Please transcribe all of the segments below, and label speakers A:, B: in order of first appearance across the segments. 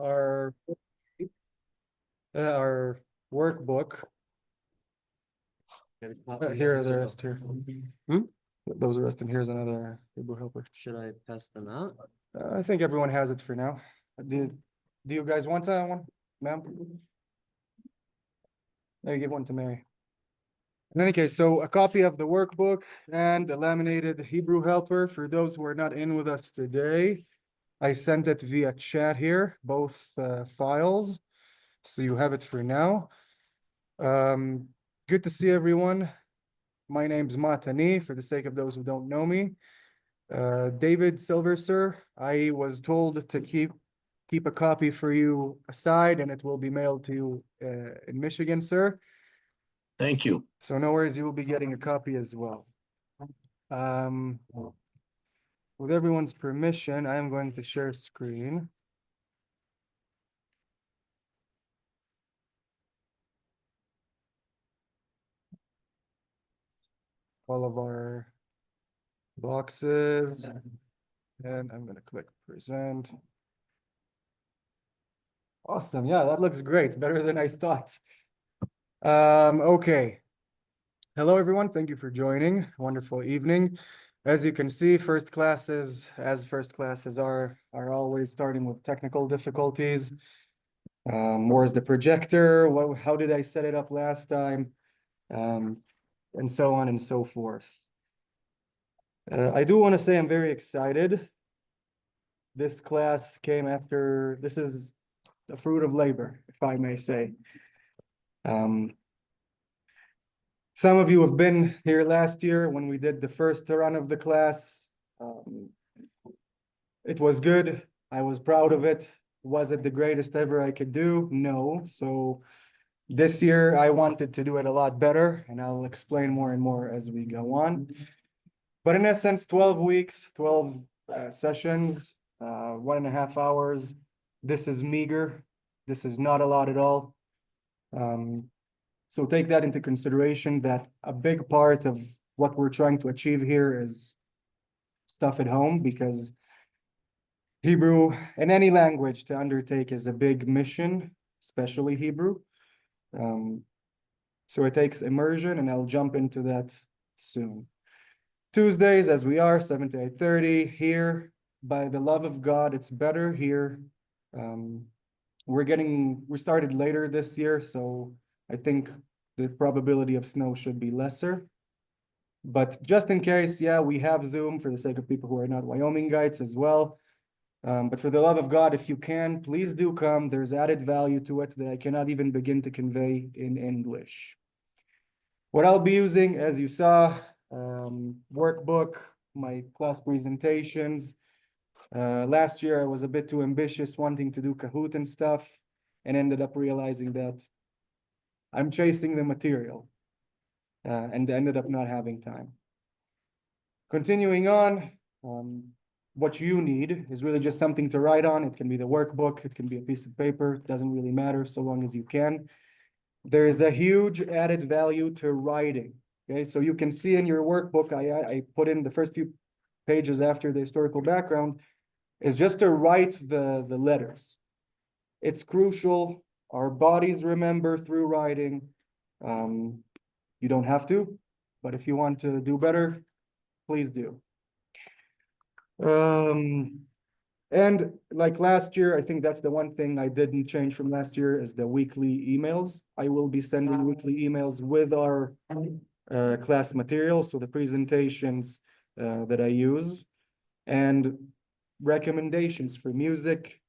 A: our workbook. Here are the rest here. Those are rest, and here's another Hebrew helper.
B: Should I pass them out?
A: I think everyone has it for now. Do you guys want one, ma'am? Maybe give one to Mary. In any case, so a copy of the workbook and a laminated Hebrew helper for those who are not in with us today. I sent it via chat here, both files, so you have it for now. Good to see everyone. My name's Matani, for the sake of those who don't know me. David Silver, sir, I was told to keep a copy for you aside, and it will be mailed to you in Michigan, sir.
C: Thank you.
A: So no worries, you will be getting a copy as well. With everyone's permission, I am going to share screen. All of our boxes, and I'm going to click present. Awesome. Yeah, that looks great. Better than I thought. Okay. Hello, everyone. Thank you for joining. Wonderful evening. As you can see, first classes are always starting with technical difficulties. Where's the projector? How did I set it up last time? And so on and so forth. I do want to say I'm very excited. This class came after, this is the fruit of labor, if I may say. Some of you have been here last year when we did the first run of the class. It was good. I was proud of it. Was it the greatest ever I could do? No. So this year I wanted to do it a lot better, and I'll explain more and more as we go on. But in essence, 12 weeks, 12 sessions, 1.5 hours. This is meager. This is not a lot at all. So take that into consideration, that a big part of what we're trying to achieve here is stuff at home, because Hebrew in any language to undertake is a big mission, especially Hebrew. So it takes immersion, and I'll jump into that soon. Tuesdays, as we are, 7 to 8:30 here. By the love of God, it's better here. We started later this year, so I think the probability of snow should be lesser. But just in case, yeah, we have Zoom for the sake of people who are not Wyomingites as well. But for the love of God, if you can, please do come. There's added value to it that I cannot even begin to convey in English. What I'll be using, as you saw, workbook, my class presentations. Last year, I was a bit too ambitious, wanting to do Kahoot and stuff, and ended up realizing that I'm chasing the material, and ended up not having time. Continuing on, what you need is really just something to write on. It can be the workbook, it can be a piece of paper, it doesn't really matter so long as you can. There is a huge added value to writing. Okay, so you can see in your workbook, I put in the first few pages after the historical background, is just to write the letters. It's crucial. Our bodies remember through writing. You don't have to, but if you want to do better, please do. And like last year, I think that's the one thing I didn't change from last year is the weekly emails. I will be sending weekly emails with our class material, so the presentations that I use, and recommendations for music,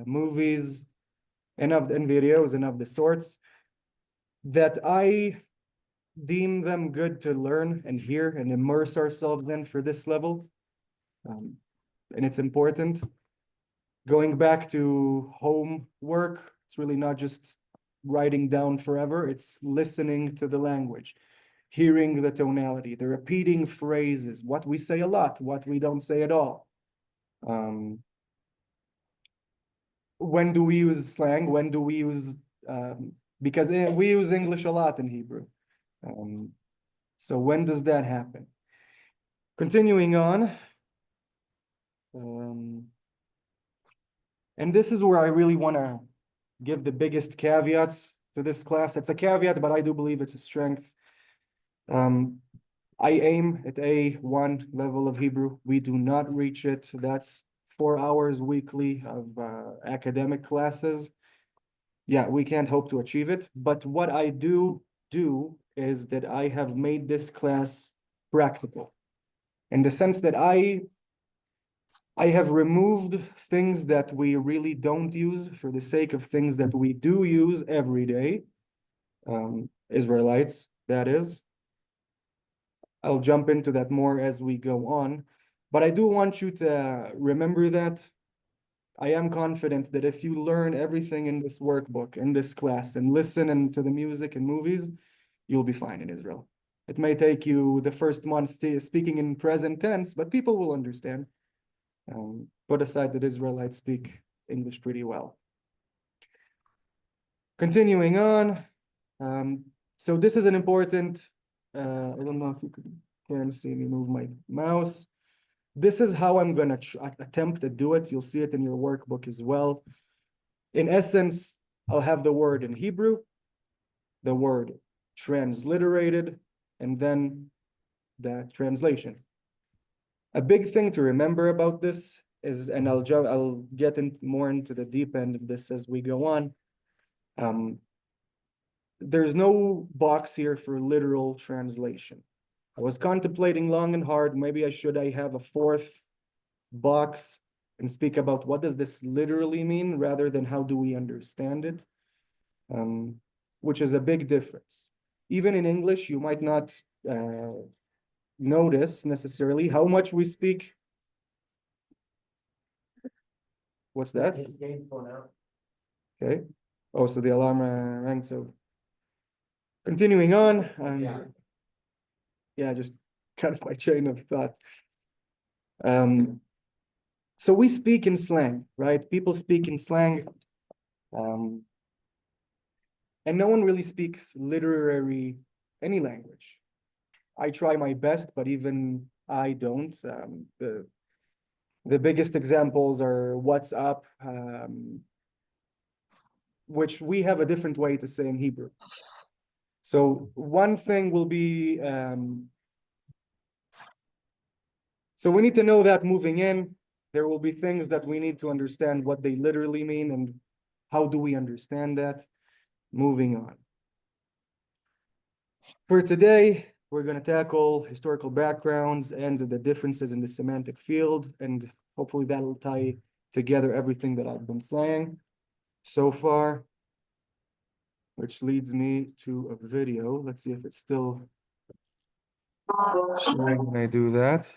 A: movies, and videos and of the sorts that I deem them good to learn and hear and immerse ourselves in for this level. And it's important. Going back to homework, it's really not just writing down forever, it's listening to the language, hearing the tonality, the repeating phrases, what we say a lot, what we don't say at all. When do we use slang? When do we use, because we use English a lot in Hebrew. So when does that happen? Continuing on. And this is where I really want to give the biggest caveats to this class. It's a caveat, but I do believe it's a strength. I aim at A1 level of Hebrew. We do not reach it. That's 4 hours weekly of academic classes. Yeah, we can't hope to achieve it. But what I do is that I have made this class practical, in the sense that I have removed things that we really don't use for the sake of things that we do use every day. Israelites, that is. I'll jump into that more as we go on. But I do want you to remember that I am confident that if you learn everything in this workbook, in this class, and listen to the music and movies, you'll be fine in Israel. It may take you the first month speaking in present tense, but people will understand. Put aside that Israelites speak English pretty well. Continuing on. So this is an important, I don't know if you can see me move my mouse. This is how I'm going to attempt to do it. You'll see it in your workbook as well. In essence, I'll have the word in Hebrew, the word transliterated, and then the translation. A big thing to remember about this is, and I'll get more into the deep end of this as we go on. There's no box here for literal translation. I was contemplating long and hard, maybe I have a fourth box and speak about what does this literally mean rather than how do we understand it, which is a big difference. Even in English, you might not notice necessarily how much we speak. What's that? Okay. Oh, so the alarm rang, so continuing on. Yeah, just kind of my chain of thought. So we speak in slang, right? People speak in slang. And no one really speaks any language. I try my best, but even I don't. The biggest examples are WhatsApp, which we have a different way to say in Hebrew. So one thing will be, so we need to know that moving in, there will be things that we need to understand what they literally mean and how do we understand that. Moving on. For today, we're going to tackle historical backgrounds and the differences in the semantic field, and hopefully that'll tie together everything that I've been saying so far, which leads me to a video. Let's see if it's still showing when I do that.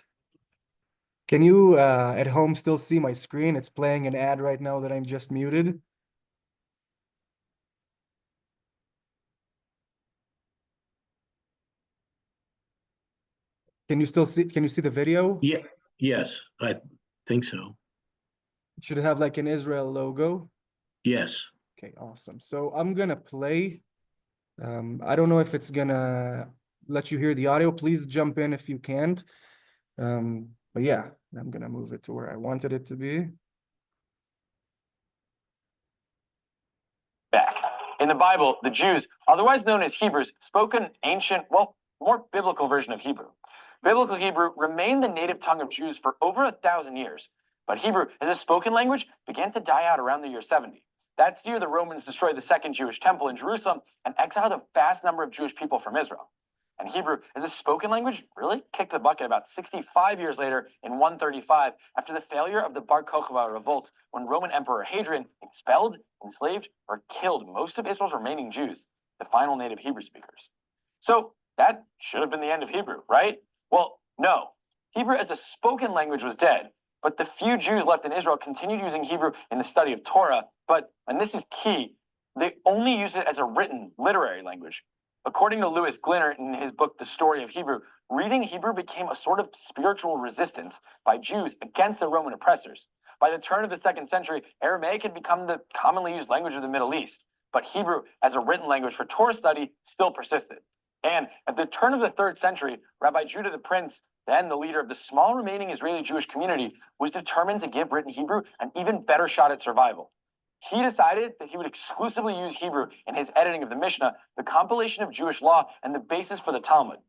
A: Can you at home still see my screen? It's playing an ad right now that I'm just muted. Can you see the video?
C: Yeah, yes, I think so.
A: It should have like an Israel logo.
C: Yes.
A: Okay, awesome. So I'm gonna play. I don't know if it's gonna let you hear the audio. Please jump in if you can't. But yeah, I'm gonna move it to where I wanted it to be.
B: Back. In the Bible, the Jews, otherwise known as Hebrews, spoke an ancient, well, more biblical version of Hebrew. Biblical Hebrew remained the native tongue of Jews for over 1,000 years, but Hebrew as a spoken language began to die out around the year 70. That's the year the Romans destroyed the second Jewish temple in Jerusalem and exiled a vast number of Jewish people from Israel. And Hebrew as a spoken language really kicked the bucket about 65 years later in 135 after the failure of the Bar Kokhba revolt, when Roman Emperor Hadrian expelled, enslaved, or killed most of Israel's remaining Jews, the final native Hebrew speakers. So that should have been the end of Hebrew, right? Well, no. Hebrew as a spoken language was dead, but the few Jews left in Israel continued using Hebrew in the study of Torah, but, and this is key, they only use it as a written, literary language. According to Louis Glinner in his book, The Story of Hebrew, reading Hebrew became a sort of spiritual resistance by Jews against the Roman oppressors. By the turn of the 2nd century, Aramaic had become the commonly used language of the Middle East, but Hebrew as a written language for Torah study still persisted. And at the turn of the 3rd century, Rabbi Judah the Prince Then the leader of the small remaining Israeli Jewish community was determined to give written Hebrew an even better shot at survival. He decided that he would exclusively use Hebrew in his editing of the Mishnah, the compilation of Jewish law, and the basis for the Talmud.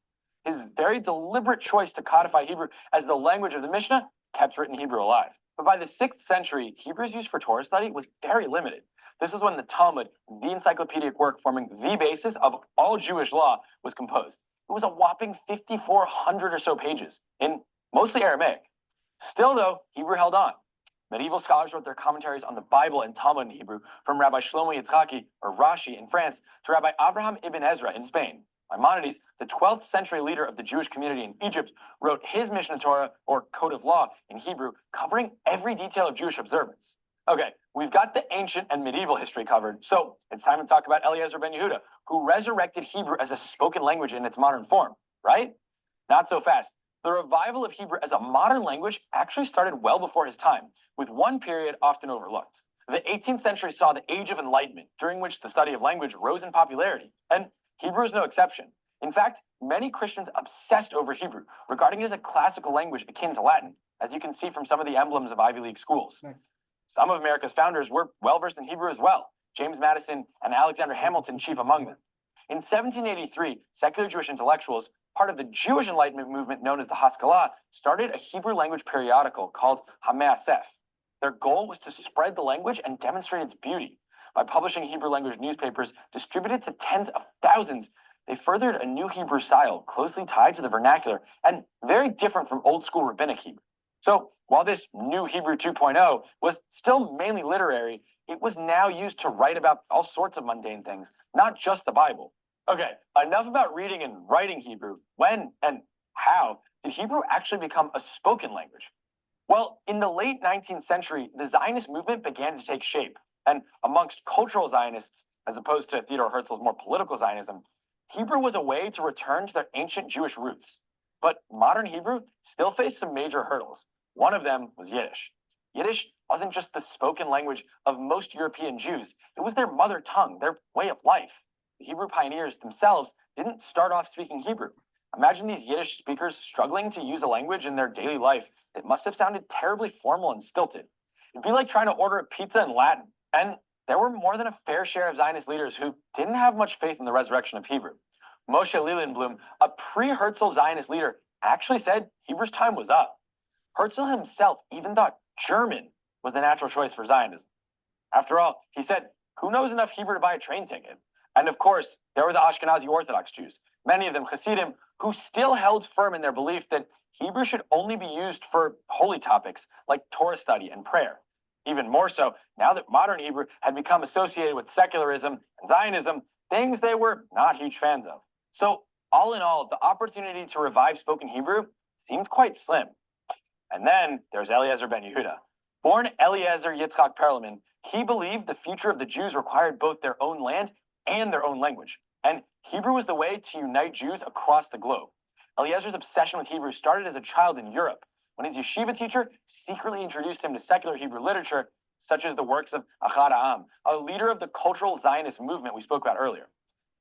B: His very deliberate choice to codify Hebrew as the language of the Mishnah kept written Hebrew alive. But by the 6th century, Hebrew's use for Torah study was very limited. This is when the Talmud, the encyclopedic work forming the basis of all Jewish law, was composed. It was a whopping 5,400 or so pages, in mostly Aramaic. Still, though, Hebrew held on. Medieval scholars wrote their commentaries on the Bible and Talmud in Hebrew, from Rabbi Shlomo Yitzchaki, or Rashi, in France, to Rabbi Abraham ibn Ezra in Spain. Maimonides, the 12th century leader of the Jewish community in Egypt, wrote his Mishnah Torah, or Code of Law, in Hebrew, covering every detail of Jewish observance. Okay, we've got the ancient and medieval history covered, so it's time to talk about Eliezer ben Yehuda, who resurrected Hebrew as a spoken language in its modern form, right? Not so fast. The revival of Hebrew as a modern language actually started well before his time, with one period often overlooked. The 18th century saw the Age of Enlightenment, during which the study of language rose in popularity, and Hebrew is no exception. In fact, many Christians obsessed over Hebrew, regarding it as a classical language akin to Latin, as you can see from some of the emblems of Ivy League schools.
A: Nice.
B: Some of America's founders were well-versed in Hebrew as well, James Madison and Alexander Hamilton chief among them. In 1783, secular Jewish intellectuals, part of the Jewish Enlightenment movement known as the Haskalah, started a Hebrew language periodical called HaMe'asef. Their goal was to spread the language and demonstrate its beauty. By publishing Hebrew language newspapers distributed to tens of thousands, they furthered a new Hebrew style closely tied to the vernacular and very different from old school rabbinic Hebrew. So while this new Hebrew 2.0 was still mainly literary, it was now used to write about all sorts of mundane things, not just the Bible. Okay, enough about reading and writing Hebrew. When and how did Hebrew actually become a spoken language? Well, in the late 19th century, the Zionist movement began to take shape. And amongst cultural Zionists, as opposed to Theodor Herzl's more political Zionism, Hebrew was a way to return to their ancient Jewish roots. But modern Hebrew still faced some major hurdles. One of them was Yiddish. Yiddish wasn't just the spoken language of most European Jews, it was their mother tongue, their way of life. The Hebrew pioneers themselves didn't start off speaking Hebrew. Imagine these Yiddish speakers struggling to use a language in their daily life that must have sounded terribly formal and stilted. It'd be like trying to order a pizza in Latin. And there were more than a fair share of Zionist leaders who didn't have much faith in the resurrection of Hebrew. Moshe Lilienblum, a pre-Herzl Zionist leader, actually said Hebrew's time was up. Herzl himself even thought German was the natural choice for Zionism. After all, he said, who knows enough Hebrew to buy a train ticket? And of course, there were the Ashkenazi Orthodox Jews, many of them Hasidim, who still held firm in their belief that Hebrew should only be used for holy topics like Torah study and prayer. Even more so, now that modern Hebrew had become associated with secularism and Zionism, things they were not huge fans of. So, all in all, the opportunity to revive spoken Hebrew seemed quite slim. And then there's Eliezer ben Yehuda. Born Eliezer Yitzchak Perelman, he believed the future of the Jews required both their own land and their own language. And Hebrew was the way to unite Jews across the globe. Eliezer's obsession with Hebrew started as a child in Europe, when his yeshiva teacher secretly introduced him to secular Hebrew literature, such as the works of Achad Ha'am, a leader of the cultural Zionist movement we spoke about earlier.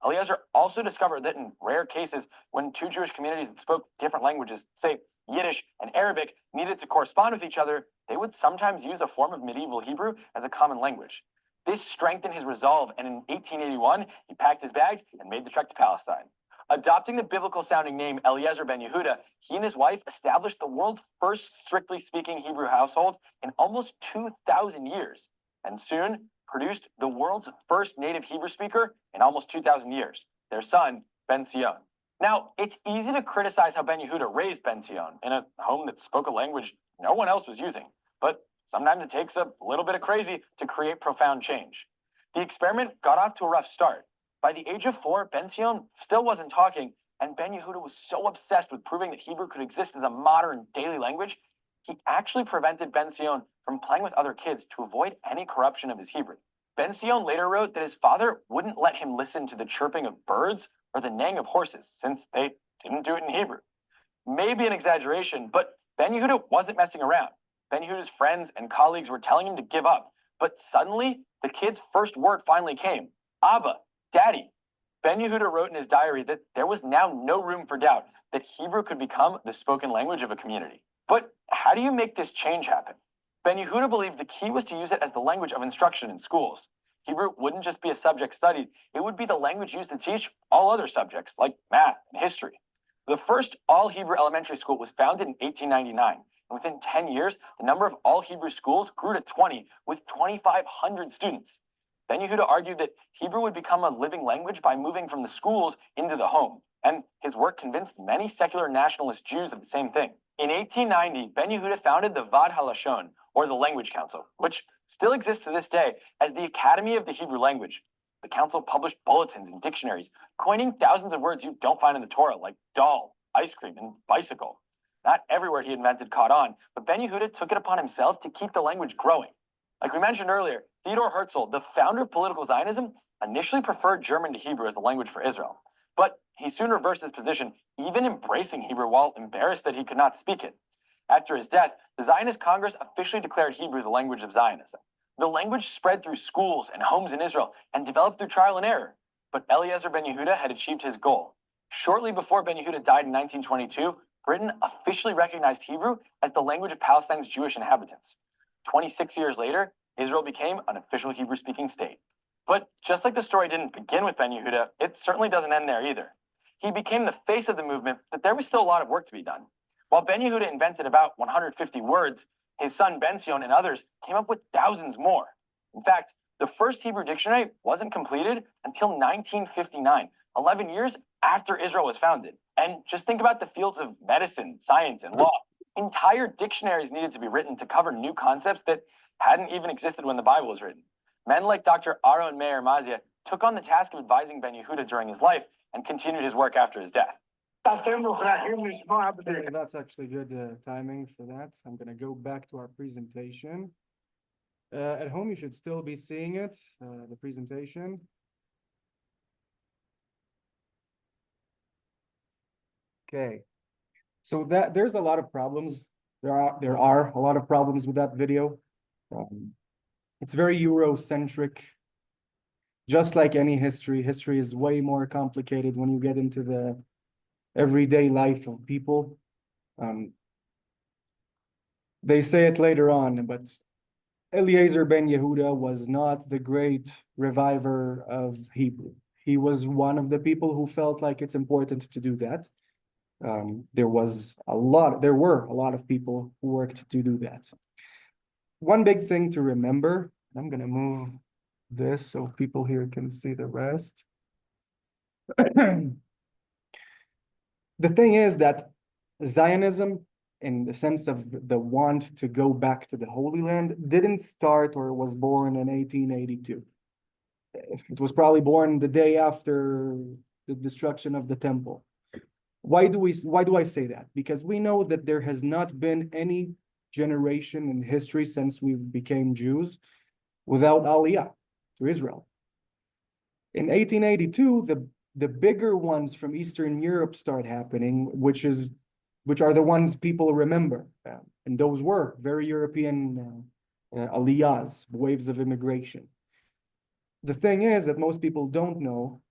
B: Eliezer also discovered that in rare cases, when two Jewish communities that spoke different languages, say Yiddish and Arabic, needed to correspond with each other, they would sometimes use a form of medieval Hebrew as a common language. This strengthened his resolve, and in 1881, he packed his bags and made the trek to Palestine. Adopting the biblical-sounding name Eliezer ben Yehuda, he and his wife established the world's first strictly speaking Hebrew household in almost 2,000 years, and soon produced the world's first native Hebrew speaker in almost 2,000 years, their son, Ben Sion. Now, it's easy to criticize how Ben Yehuda raised Ben Sion in a home that spoke a language no one else was using, but sometimes it takes a little bit of crazy to create profound change. The experiment got off to a rough start. By the age of 4, Ben Sion still wasn't talking, and Ben Yehuda was so obsessed with proving that Hebrew could exist as a modern daily language, he actually prevented Ben Sion from playing with other kids to avoid any corruption of his Hebrew. Ben Sion later wrote that his father wouldn't let him listen to the chirping of birds or the neighing of horses, since they didn't do it in Hebrew. Maybe an exaggeration, but Ben Yehuda wasn't messing around. Ben Yehuda's friends and colleagues were telling him to give up, but suddenly the kid's first word finally came, Abba, Daddy. Ben Yehuda wrote in his diary that there was now no room for doubt that Hebrew could become the spoken language of a community. But how do you make this change happen? Ben Yehuda believed the key was to use it as the language of instruction in schools. Hebrew wouldn't just be a subject studied, it would be the language used to teach all other subjects like math and history. The first all-Hebrew elementary school was founded in 1899, and within 10 years, the number of all-Hebrew schools grew to 20, with 2,500 students. Ben Yehuda argued that Hebrew would become a living language by moving from the schools into the home, and his work convinced many secular nationalist Jews of the same thing. In 1890, Ben Yehuda founded the Vad HaLashon, or the Language Council, which still exists to this day as the Academy of the Hebrew Language. The council published bulletins and dictionaries, coining thousands of words you don't find in the Torah, like doll, ice cream, and bicycle. Not every word he invented caught on, but Ben Yehuda took it upon himself to keep the language growing. Like we mentioned earlier, Theodor Herzl, the founder of political Zionism, initially preferred German to Hebrew as the language for Israel. But he soon reversed his position, even embracing Hebrew while embarrassed that he could not speak it. After his death, the Zionist Congress officially declared Hebrew the language of Zionism. The language spread through schools and homes in Israel and developed through trial and error. But Eliezer Ben Yehuda had achieved his goal. Shortly before Ben Yehuda died in 1922, Britain officially recognized Hebrew as the language of Palestine's Jewish inhabitants. 26 years later, Israel became an official Hebrew-speaking state. But just like the story didn't begin with Ben Yehuda, it certainly doesn't end there either. He became the face of the movement, but there was still a lot of work to be done. While Ben Yehuda invented about 150 words, his son Ben Sion and others came up with thousands more. In fact, the first Hebrew dictionary wasn't completed until 1959, 11 years after Israel was founded. And just think about the fields of medicine, science, and law. Entire dictionaries needed to be written to cover new concepts that hadn't even existed when the Bible was written. Men like Dr. Aaron Meir Mazia took on the task of advising Ben Yehuda during his life and continued his work after his death.
A: Okay, that's actually good timing for that. I'm going to go back to our presentation. At home, you should still be seeing it, the presentation. Okay, so there's a lot of problems. There are a lot of problems with that video. It's very Eurocentric. Just like any history is way more complicated when you get into the everyday life of people. They say it later on, but Eliezer Ben Yehuda was not the great reviver of Hebrew. He was one of the people who felt like it's important to do that. There were a lot of people who worked to do that. One big thing to remember, I'm gonna move this so people here can see the rest. The thing is that Zionism, in the sense of the want to go back to the Holy Land, didn't start or was born in 1882. It was probably born the day after the destruction of the temple. Why do I say that? Because we know that there has not been any generation in history since we became Jews without Aliyah to Israel. In 1882, the bigger ones from Eastern Europe start happening, which are the ones people remember. And those were very European aliyahs, waves of immigration. The thing is that most people don't know,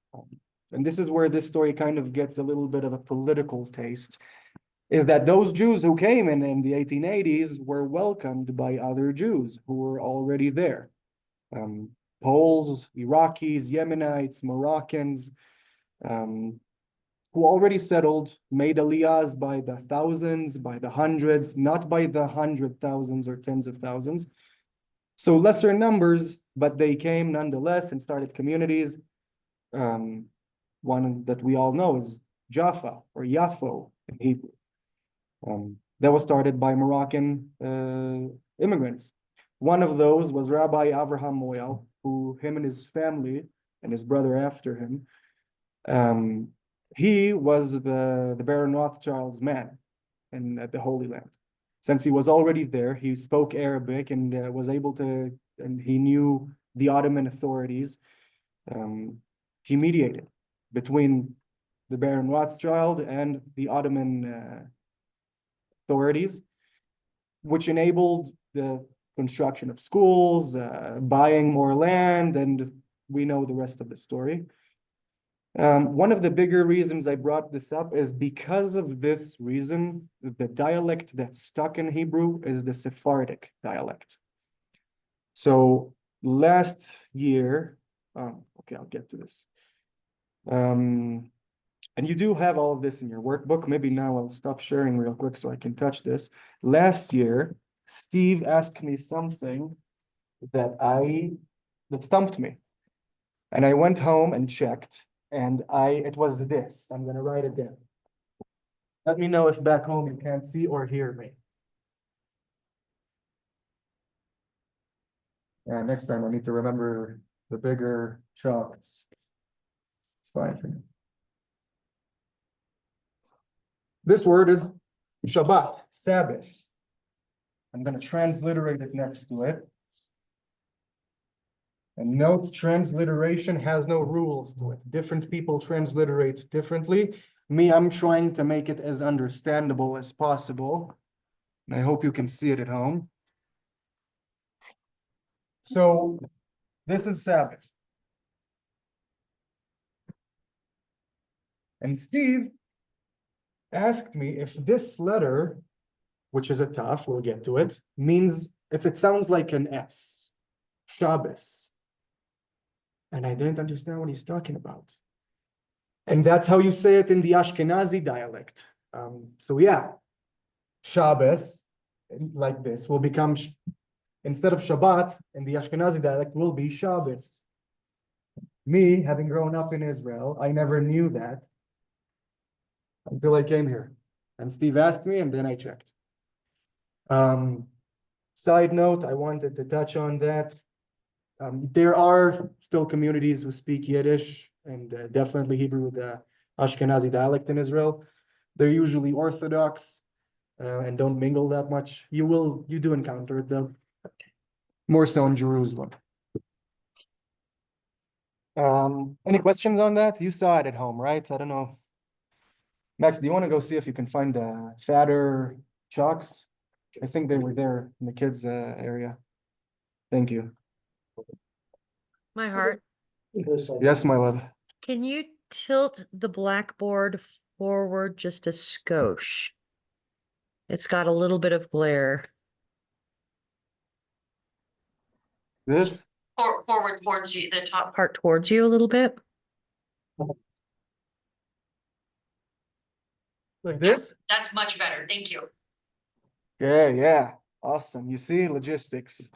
A: and this is where this story kind of gets a little bit of a political taste, is that those Jews who came in the 1880s were welcomed by other Jews who were already there. Poles, Iraqis, Yemenites, Moroccans, who already settled, made aliyahs by the thousands, by the hundreds, not by the 100,000s or tens of thousands. So lesser numbers, but they came nonetheless and started communities. One that we all know is Jaffa or Yafo in Hebrew. That was started by Moroccan immigrants. One of those was Rabbi Avraham Moyal, who him and his family and his brother after him, he was the Baron Rothschild's man at the Holy Land. Since he was already there, he spoke Arabic and was able to, and he knew the Ottoman authorities. He mediated between the Baron Rothschild and the Ottoman authorities, which enabled the construction of schools, buying more land, and we know the rest of the story. One of the bigger reasons I brought this up is because of this reason, the dialect that's stuck in Hebrew is the Sephardic dialect. So last year, okay, I'll get to this. And you do have all of this in your workbook. Maybe now I'll stop sharing real quick so I can touch this. Last year, Steve asked me something that stumped me. And I went home and checked, and it was this. I'm gonna write it down. Let me know if back home you can't see or hear me. And next time I need to remember the bigger chalks. It's fine for me. This word is Shabbat, Sabbath. I'm going to transliterate it next to it. And note, transliteration has no rules to it. Different people transliterate differently. Me, I'm trying to make it as understandable as possible. And I hope you can see it at home. So this is Sabbath. And Steve asked me if this letter, which is a taf, we'll get to it, means if it sounds like an S, Shabbos. And I didn't understand what he's talking about. And that's how you say it in the Ashkenazi dialect. So yeah, Shabbos, like this, will become, instead of Shabbat, in the Ashkenazi dialect, will be Shabbos. Me, having grown up in Israel, I never knew that until I came here. And Steve asked me, and then I checked. Side note, I wanted to touch on that. There are still communities who speak Yiddish and definitely Hebrew with the Ashkenazi dialect in Israel. They're usually Orthodox and don't mingle that much. You do encounter it though, more so in Jerusalem. Any questions on that? You saw it at home, right? I don't know. Max, do you want to go see if you can find fatter chalks? I think they were there in the kids' area. Thank you.
D: My heart,
A: Yes, my love.
D: can you tilt the blackboard forward just a skosh? It's got a little bit of glare.
A: This?
D: Forward towards you, the top part towards you a little bit.
A: Like this?
D: That's much better. Thank you.
A: Yeah. Awesome. You see, logistics.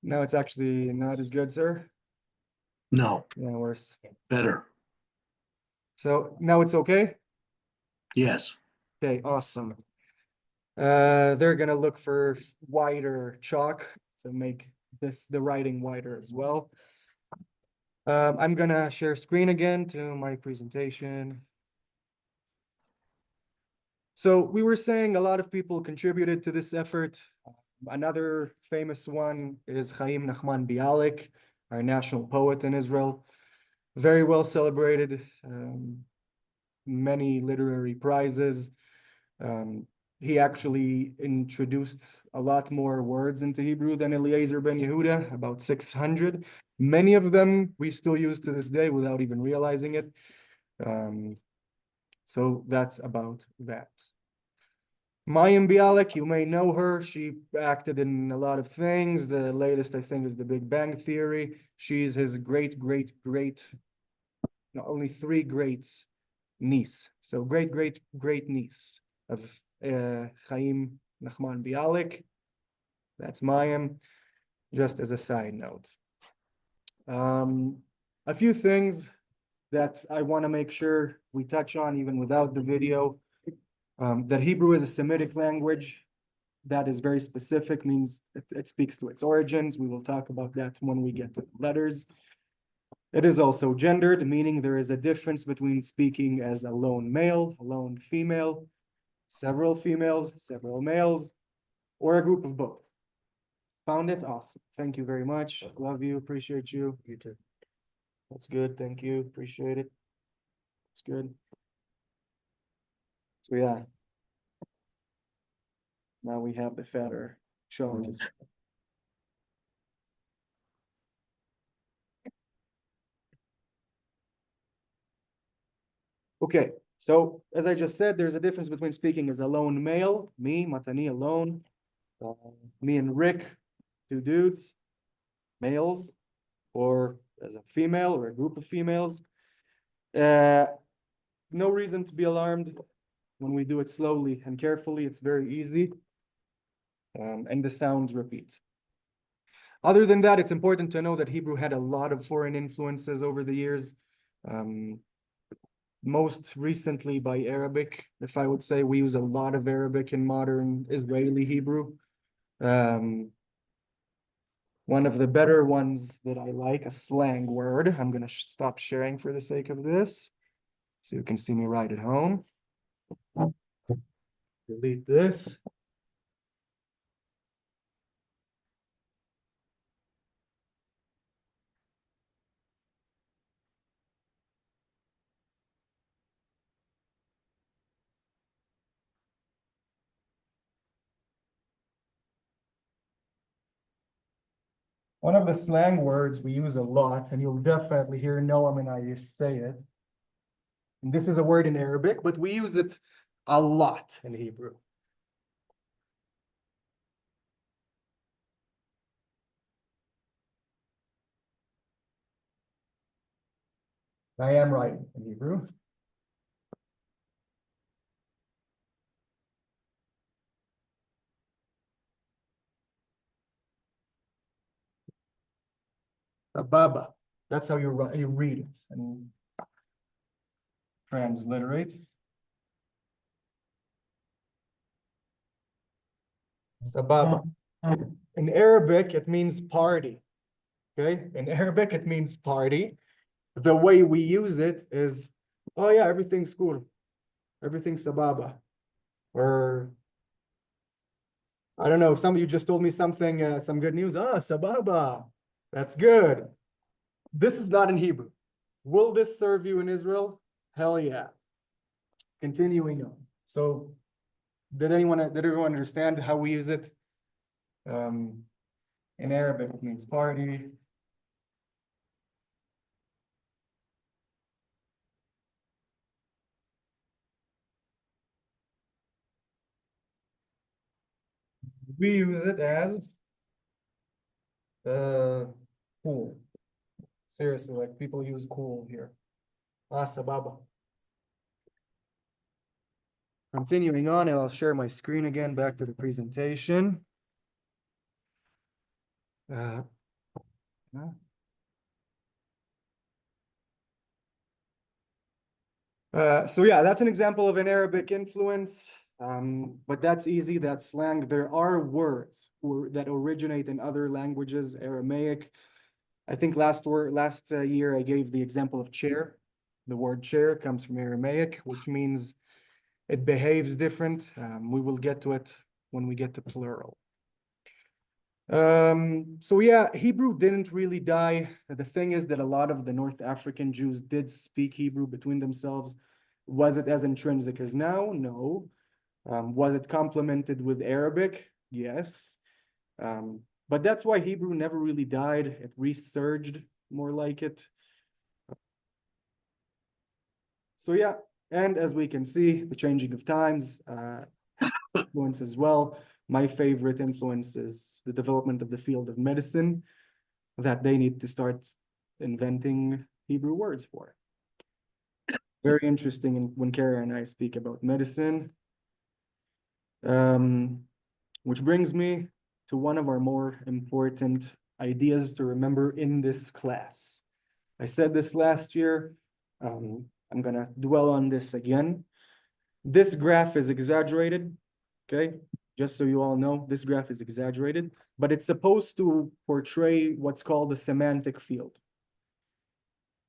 A: No, it's actually not as good, sir.
C: No,
A: Yeah, worse.
C: better.
A: So now it's okay?
C: Yes.
A: Okay, awesome. They're gonna look for wider chalk to make the writing wider as well. I'm gonna share screen again to my presentation. So we were saying a lot of people contributed to this effort. Another famous one is Chaim Nachman Bialik, our national poet in Israel. Very well celebrated, many literary prizes. He actually introduced a lot more words into Hebrew than Eliezer ben Yehuda, about 600. Many of them we still use to this day without even realizing it. So that's about that. Mayim Bialik, you may know her. She acted in a lot of things. The latest, I think, is The Big Bang Theory. She's his great, not only three greats niece. So great niece of Chaim Nachman Bialik. That's Mayim, just as a side note. A few things that I want to make sure we touch on even without the video. That Hebrew is a Semitic language. That is very specific, means it speaks to its origins. We will talk about that when we get to the letters. It is also gendered, meaning there is a difference between speaking as a lone male, a lone female, several females, several males, or a group of both. Found it? Awesome. Thank you very much. Love you. Appreciate you. You too. That's good. Thank you. Appreciate it. It's good. So yeah. Now we have the fatter showing. Okay, so as I just said, there's a difference between speaking as a lone male, me, Matani alone, uh, me and Rick, two dudes, males, or as a female or a group of females. No reason to be alarmed when we do it slowly and carefully. It's very easy, and the sounds repeat. Other than that, it's important to know that Hebrew had a lot of foreign influences over the years. Most recently by Arabic, if I would say. We use a lot of Arabic in modern Israeli Hebrew. One of the better ones that I like, a slang word. I'm gonna stop sharing for the sake of this, so you can see me right at home. Delete this. One of the slang words we use a lot, and you'll definitely hear Noam and I say it. And this is a word in Arabic, but we use it a lot in Hebrew. I am writing in Hebrew. Sababa. That's how you read it and transliterate. Sababa. In Arabic, it means party. Okay? In Arabic, it means party. The way we use it is, oh yeah, everything's cool. Everything's sababa. Or I don't know, some of you just told me something, some good news. Ah, sababa. That's good. This is not in Hebrew. Will this serve you in Israel? Hell yeah. Continuing on. So did everyone understand how we use it? In Arabic, it means party. We use it as cool. Seriously, like people use cool here. Ah, sababa. Continuing on, and I'll share my screen again, back to the presentation. So yeah, that's an example of an Arabic influence, but that's easy, that's slang. There are words that originate in other languages, Aramaic. I think last year I gave the example of chair. The word chair comes from Aramaic, which means it behaves different. We will get to it when we get to plural. So yeah, Hebrew didn't really die. The thing is that a lot of the North African Jews did speak Hebrew between themselves. Was it as intrinsic as now? No. Was it complemented with Arabic? Yes. But that's why Hebrew never really died. It resurged, more like it. So yeah, and as we can see, the changing of times influence as well. My favorite influence is the development of the field of medicine, that they need to start inventing Hebrew words for. Very interesting when Cara and I speak about medicine. Which brings me to one of our more important ideas to remember in this class. I said this last year. I'm gonna dwell on this again. This graph is exaggerated, okay? Just so you all know, this graph is exaggerated, but it's supposed to portray what's called a semantic field.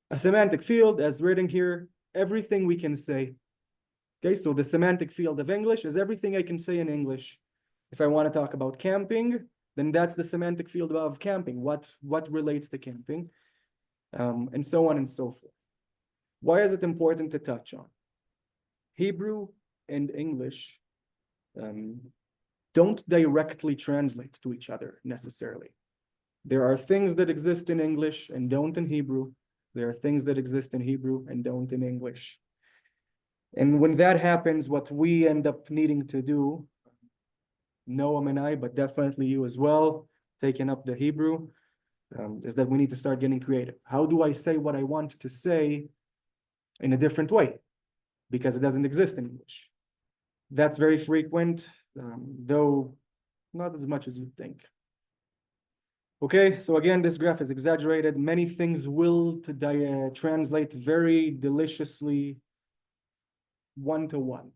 A: A semantic field, as written here, everything we can say. Okay, so the semantic field of English is everything I can say in English. If I want to talk about camping, then that's the semantic field of camping. What relates to camping, and so on and so forth. Why is it important to touch on? Hebrew and English don't directly translate to each other necessarily. There are things that exist in English and don't in Hebrew. There are things that exist in Hebrew and don't in English. And when that happens, what we end up needing to do, Noam and I, but definitely you as well, taking up the Hebrew, is that we need to start getting creative. How do I say what I want to say in a different way? Because it doesn't exist in English. That's very frequent, though not as much as you'd think. Okay, so again, this graph is exaggerated. Many things will translate very deliciously one-to-one.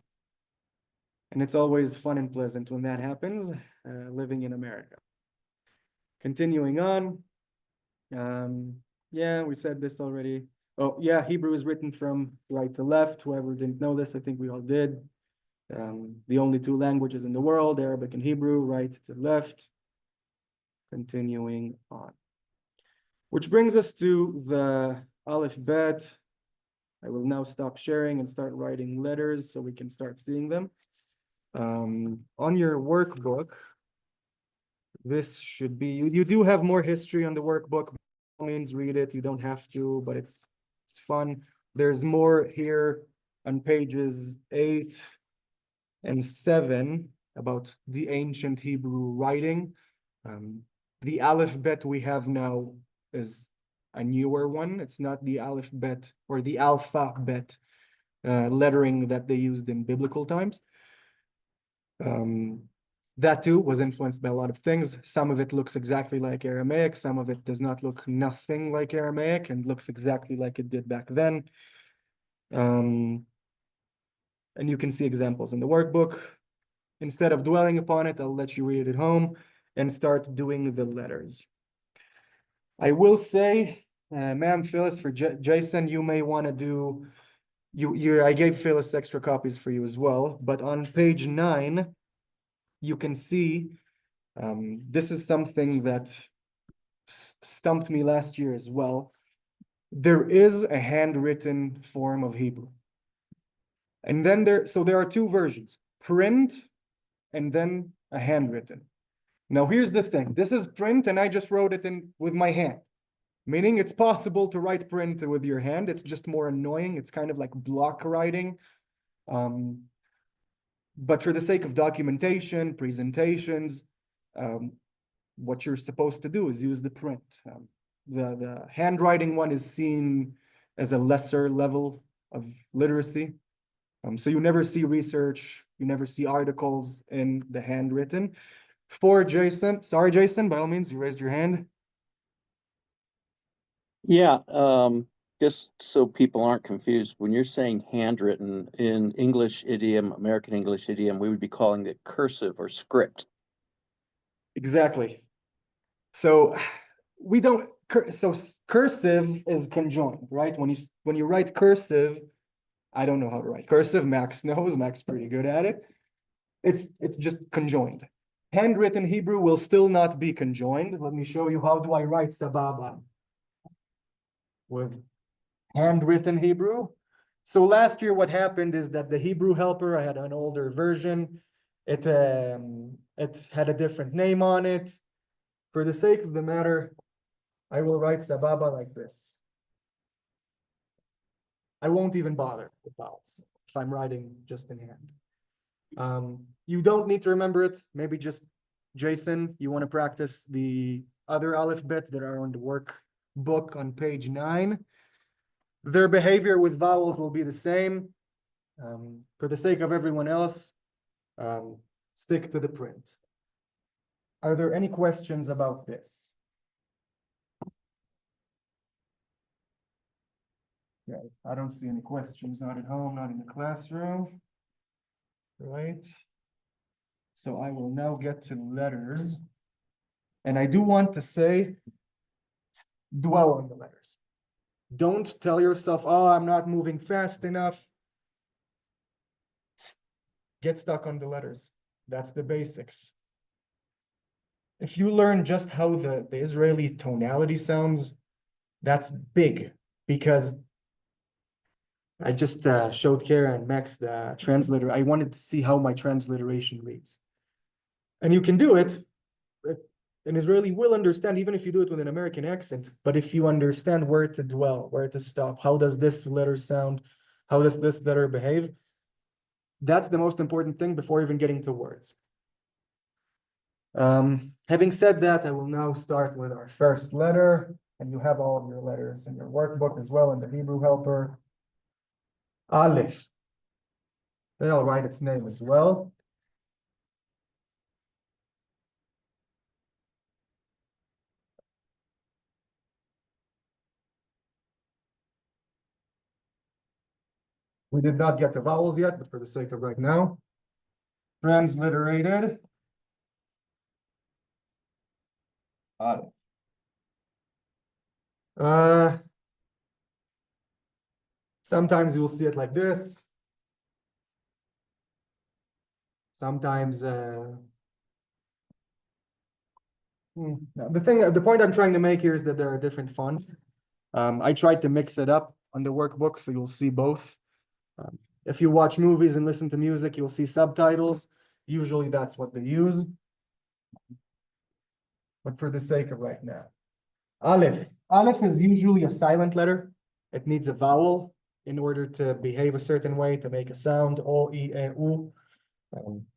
A: And it's always fun and pleasant when that happens, living in America. Continuing on. Yeah, we said this already. Oh, yeah, Hebrew is written from right to left. Whoever didn't know this, I think we all did. The only two languages in the world, Arabic and Hebrew, right to left. Continuing on. Which brings us to the Alef-Bet. I will now stop sharing and start writing letters so we can start seeing them. On your workbook, this should be, you do have more history on the workbook. By all means, read it. You don't have to, but it's fun. There's more here on pages 8 and 7 about the ancient Hebrew writing. The Alef-Bet we have now is a newer one. It's not the Alef-Bet or the Alphabet lettering that they used in biblical times. That too was influenced by a lot of things. Some of it looks exactly like Aramaic. Some of it does not look nothing like Aramaic and looks exactly like it did back then. And you can see examples in the workbook. Instead of dwelling upon it, I'll let you read it at home and start doing the letters. I will say, ma'am, Phyllis, for Jason, you may want to do, I gave Phyllis extra copies for you as well, but on page 9, you can see, this is something that stumped me last year as well. There is a handwritten form of Hebrew. And then there are two versions, print and then a handwritten. Now, here's the thing. This is print, and I just wrote it in with my hand, meaning it's possible to write print with your hand. It's just more annoying. It's kind of like block writing. But for the sake of documentation, presentations, what you're supposed to do is use the print. The handwriting one is seen as a lesser level of literacy. So you never see research, you never see articles in the handwritten. For Jason, sorry, Jason, by all means, you raised your hand.
E: Yeah, just so people aren't confused, when you're saying handwritten in English idiom, American English idiom, we would be calling it cursive or script.
A: Exactly. So we don't, so cursive is conjoined, right? When you write cursive, I don't know how to write cursive. Max knows, Max pretty good at it. It's just conjoined. Handwritten Hebrew will still not be conjoined. Let me show you how do I write sababa with handwritten Hebrew. So last year, what happened is that the Hebrew helper, I had an older version. It had a different name on it. For the sake of the matter, I will write sababa like this. I won't even bother with vowels if I'm writing just in hand. You don't need to remember it. Maybe just Jason, you want to practice the other Alef-Bet that are on the workbook on page 9. Their behavior with vowels will be the same. For the sake of everyone else, stick to the print. Are there any questions about this? Yeah, I don't see any questions, not at home, not in the classroom. Right. So I will now get to letters. And I do want to say, dwell on the letters. Don't tell yourself, oh, I'm not moving fast enough. Get stuck on the letters. That's the basics. If you learn just how the Israeli tonality sounds, that's big, because I just showed Cara and Max the translator. I wanted to see how my transliteration reads. And you can do it. An Israeli will understand, even if you do it with an American accent. But if you understand where to dwell, where to stop, how does this letter sound? How does this letter behave? That's the most important thing before even getting to words. Having said that, I will now start with our first letter, and you have all of your letters in your workbook as well in the Hebrew helper. Aleph. Then I'll write its name as well. We did not get to vowels yet, but for the sake of right now, transliterated. Aleph. Sometimes you'll see it like this. Sometimes the point I'm trying to make here is that there are different fonts. I tried to mix it up on the workbook, so you'll see both. If you watch movies and listen to music, you'll see subtitles. Usually that's what they use. But for the sake of right now. Aleph. Aleph is usually a silent letter. It needs a vowel in order to behave a certain way, to make a sound. O, I, E, U.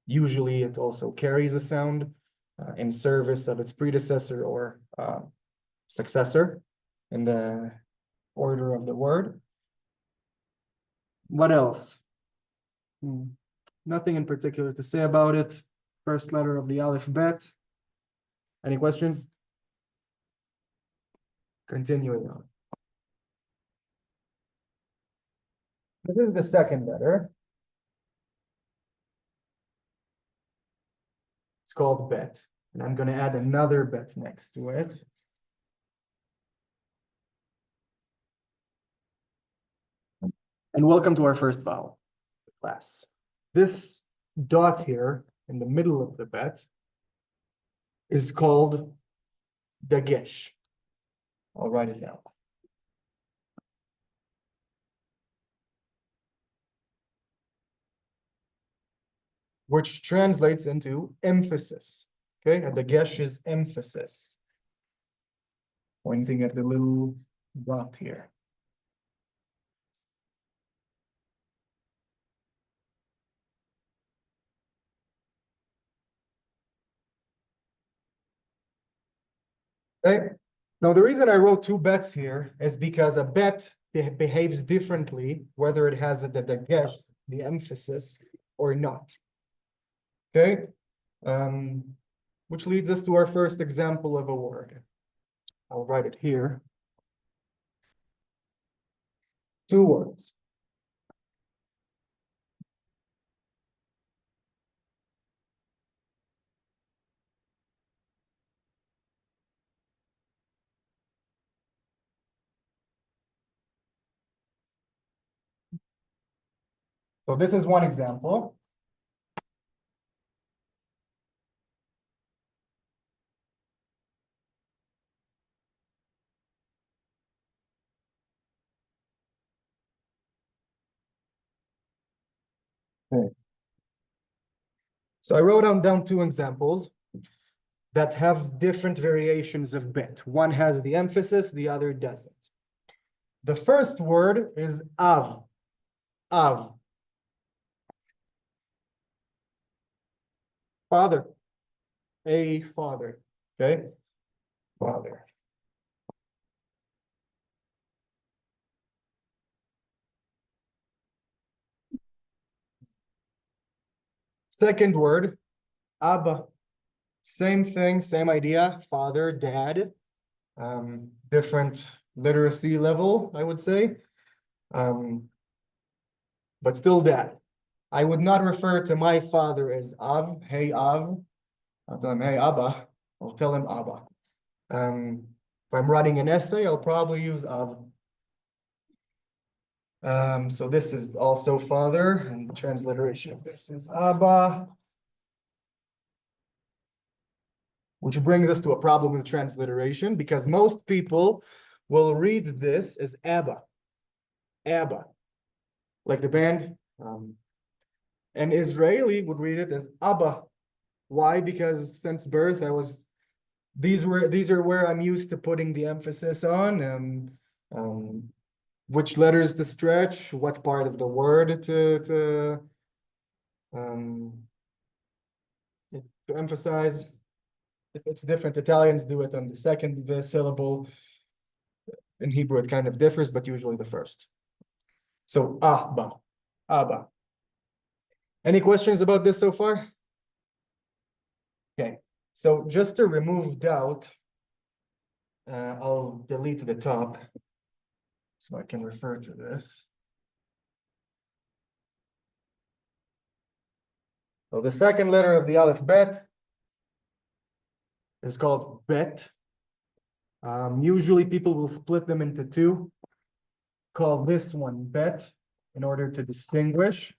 A: Usually it also carries a sound in service of its predecessor or successor in the order of the word. What else? Nothing in particular to say about it. First letter of the Alef-Bet. Any questions? Continuing on. This is the second letter. It's called Bet, and I'm going to add another Bet next to it. And welcome to our first vowel class. This dot here in the middle of the Bet is called dagesh. I'll write it down. Which translates into emphasis. Okay, and dagesh is emphasis. Pointing at the little dot here. Okay. Now, the reason I wrote two bets here is because a bet behaves differently, whether it has the dagesh, the emphasis, or not. Okay, which leads us to our first example of a word. I'll write it here. Two words. So this is one example. Okay. So I wrote down two examples that have different variations of bet. One has the emphasis, the other doesn't. The first word is av. Av. Father. A father. Okay? Father. Second word, Abba. Same thing, same idea. Father, dad. Different literacy level, I would say. But still dad. I would not refer to my father as Av. Hey, Av. I'll tell him, hey, Abba. I'll tell him Abba. If I'm writing an essay, I'll probably use Av. So this is also father, and the transliteration of this is Abba. Which brings us to a problem with transliteration, because most people will read this as Abba. Abba. Like the band. And Israeli would read it as Abba. Why? Because since birth, these are where I'm used to putting the emphasis on. which letters to stretch, what part of the word um, to emphasize. If it's different, Italians do it on the second syllable. In Hebrew, it kind of differs, but usually the first. So, Abba, Abba. Any questions about this so far? Okay, so just to remove doubt, I'll delete the top so I can refer to this. So the second letter of the Alef-Bet is called Bet. Usually people will split them into two. Call this one Bet in order to distinguish,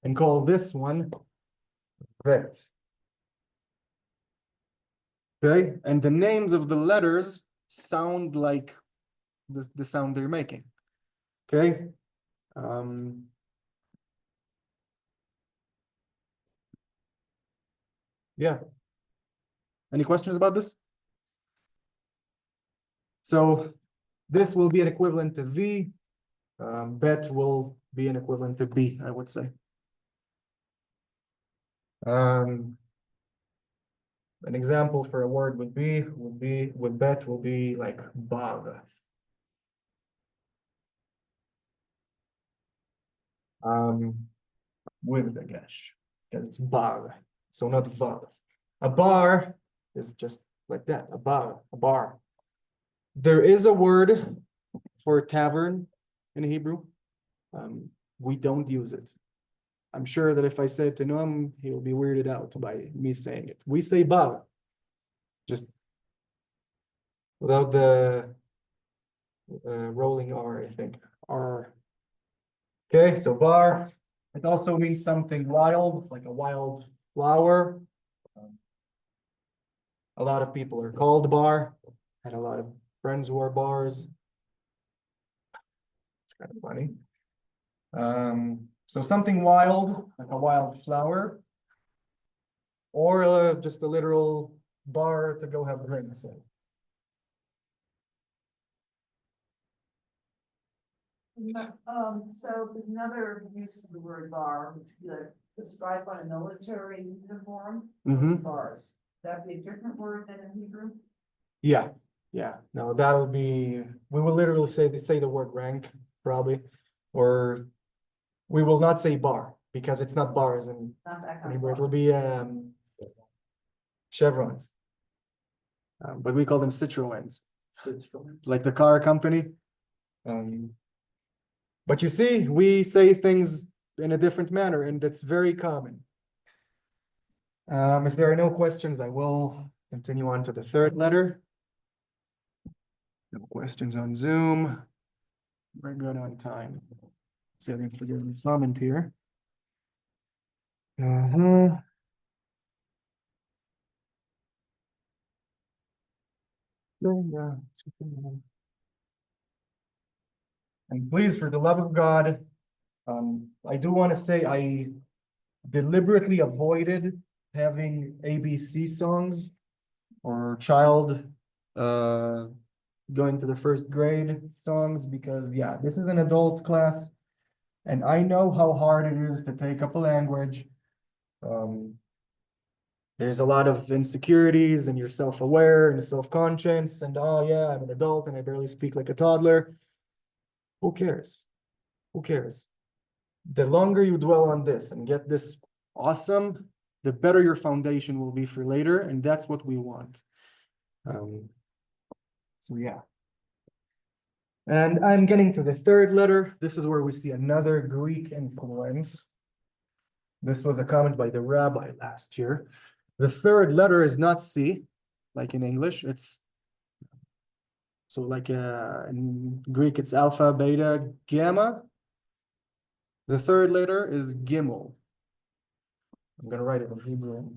A: and call this one Bet. Okay, and the names of the letters sound like the sound they're making. Okay. Yeah. Any questions about this? So this will be an equivalent to V. Bet will be an equivalent to B, I would say. An example for a word with bet will be like bag. With the gash, because it's bar, so not var. A bar is just like that, a bar. There is a word for tavern in Hebrew. We don't use it. I'm sure that if I say it to Noam, he will be weirded out by me saying it. We say bar, just without the rolling R, I think. R. Okay, so bar. It also means something wild, like a wild flower. A lot of people are called bar. Had a lot of friends who are bars. It's kind of funny. So something wild, like a wild flower, or just a literal bar to go have drinks in.
F: So there's another use of the word bar, which is described on a military uniform. Bars. That'd be a different word than in Hebrew?
A: Yeah, no, that'll be, we will literally say the word rank, probably, or we will not say bar, because it's not bars in
F: Not that kind of
A: Hebrew,
F: bar.
A: it'll be chevrons. But we call them Citroens, like the car company. But you see, we say things in a different manner, and that's very common. If there are no questions, I will continue on to the third letter. No questions on Zoom. We're good on time. See if I can forget the comment here. And please, for the love of God, I do want to say I deliberately avoided having ABC songs or child going to the first grade songs, because yeah, this is an adult class and I know how hard it is to take up a language. There's a lot of insecurities and you're self-aware and self-conscious and oh yeah, I'm an adult and I barely speak like a toddler. Who cares? Who cares? The longer you dwell on this and get this awesome, the better your foundation will be for later, and that's what we want. So yeah. And I'm getting to the third letter. This is where we see another Greek influence. This was a comment by the rabbi last year. The third letter is not C, like in English. It's so like in Greek, it's alpha, beta, gamma. The third letter is Gimel. I'm gonna write it in Hebrew.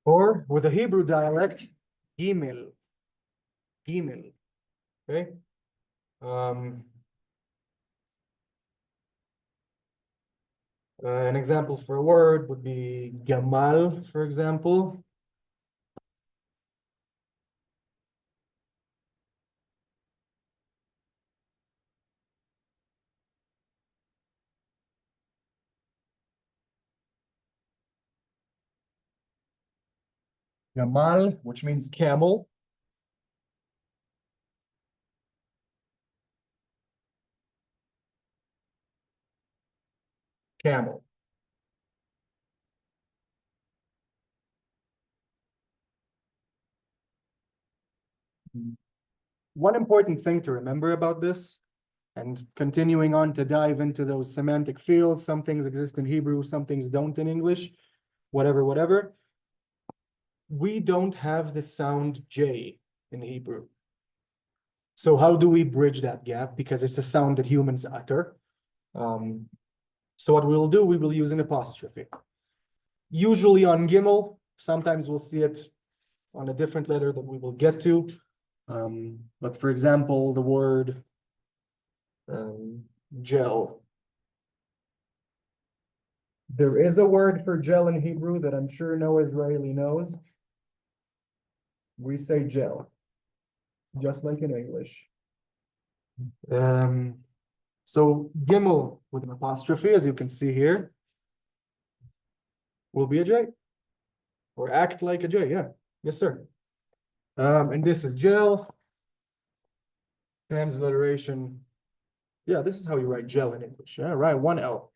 A: Or with a Hebrew dialect, gimel. Gimel. Okay. An example for a word would be gamal, for example. Gamal, which means camel. Camel. One important thing to remember about this, and continuing on to dive into those semantic fields, some things exist in Hebrew, some things don't in English, whatever. We don't have the sound J in Hebrew. So how do we bridge that gap? Because it's a sound that humans utter. So what we'll do, we will use an apostrophe. Usually on Gimel, sometimes we'll see it on a different letter that we will get to. But for example, the word gel. There is a word for gel in Hebrew that I'm sure no Israeli knows. We say gel, just like in English. So Gimel with an apostrophe, as you can see here, will be a J, or act like a J. Yeah, yes, sir. And this is gel. Transliteration. Yeah, this is how you write gel in English. Yeah, right, one L.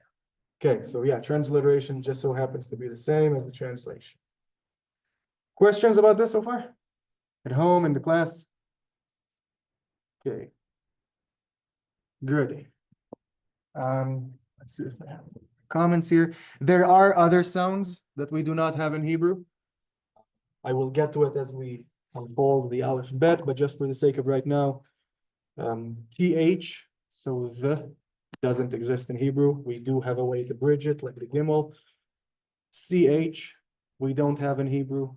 A: Okay, so yeah, transliteration just so happens to be the same as the translation. Questions about this so far? At home, in the class? Okay. Good. Let's see if I have comments here. There are other sounds that we do not have in Hebrew. I will get to it as we unfold the Alef-Bet, but just for the sake of right now, TH, so the doesn't exist in Hebrew. We do have a way to bridge it, like the Gimel. CH, we don't have in Hebrew.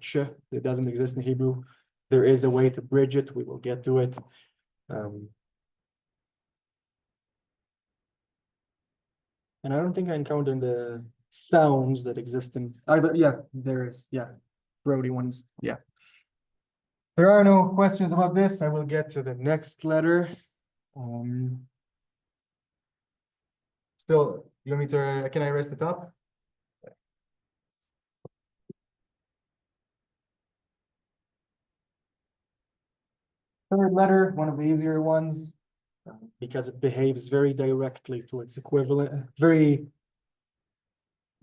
A: Ch, it doesn't exist in Hebrew. There is a way to bridge it. We will get to it. And I don't think I encountered the sounds that exist in either. Yeah, there is. Yeah, Brody ones. Yeah. There are no questions about this. I will get to the next letter. Still, you want me to, can I erase the top? Third letter, one of the easier ones, because it behaves very directly to its equivalent, very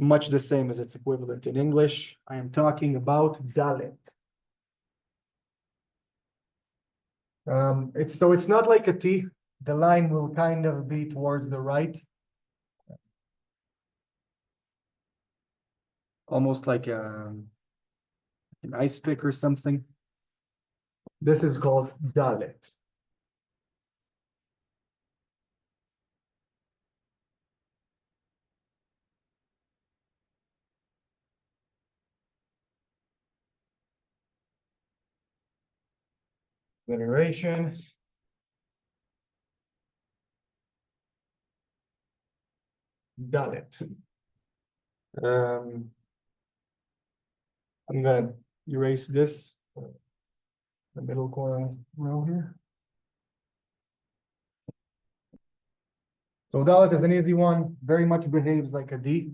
A: much the same as its equivalent in English. I am talking about Dalet. It's not like a T. The line will kind of be towards the right. Almost like an ice pick or something. This is called Dalet. Alliteration. Dalet. I'm gonna erase this, the middle corner row here. So Dalet is an easy one, very much behaves like a D.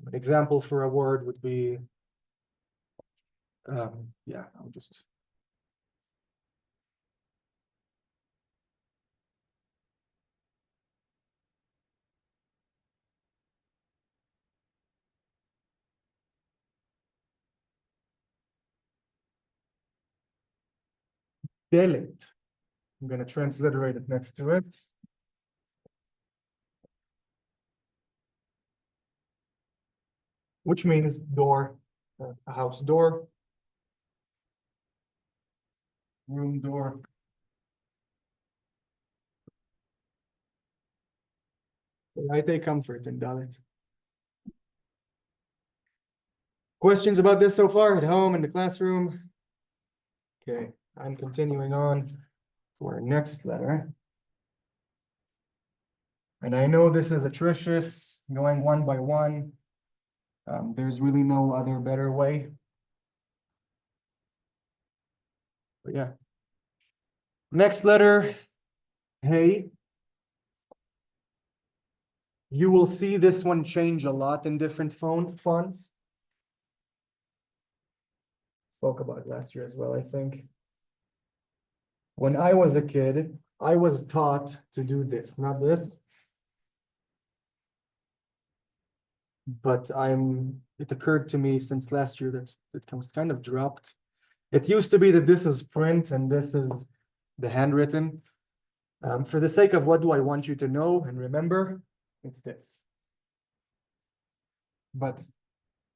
A: An example for a word would be, yeah, I'll just. Delet. I'm gonna transliterate it next to it. Which means door, a house door, room door. So I take comfort in Dalet. Questions about this so far at home in the classroom? Okay, I'm continuing on to our next letter. And I know this is atrocious, going one by one. There's really no other better way. But yeah. Next letter, hey. You will see this one change a lot in different fonts. Spoke about it last year as well, I think. When I was a kid, I was taught to do this, not this. But it occurred to me since last year that it was kind of dropped. It used to be that this is print and this is the handwritten. For the sake of what do I want you to know and remember, it's this. But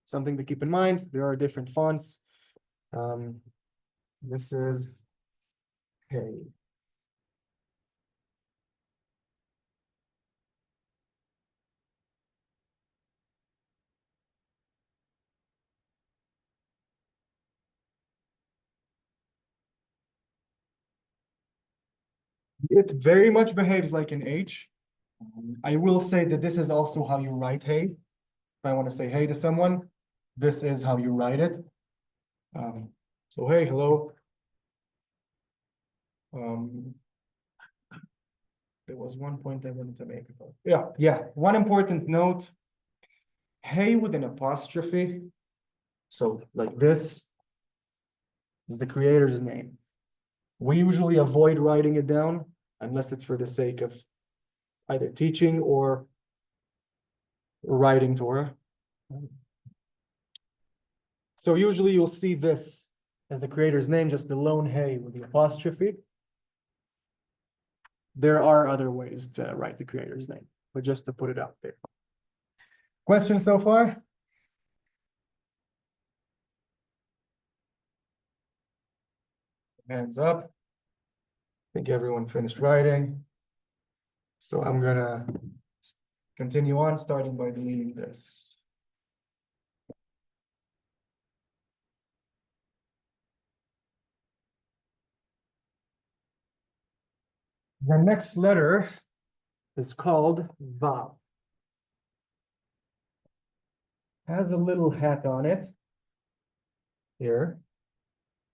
A: something to keep in mind, there are different fonts. This is hey. It very much behaves like an H. I will say that this is also how you write hey. If I want to say hey to someone, this is how you write it. So hey, hello. There was one point I wanted to make about. Yeah. One important note. Hey with an apostrophe. So like this is the creator's name. We usually avoid writing it down unless it's for the sake of either teaching or writing Torah. So usually you'll see this as the creator's name, just the lone hey with the apostrophe. There are other ways to write the creator's name, but just to put it out there. Questions so far? Hands up. I think everyone finished writing. So I'm gonna continue on, starting by deleting this. The next letter is called Vav. Has a little hat on it here.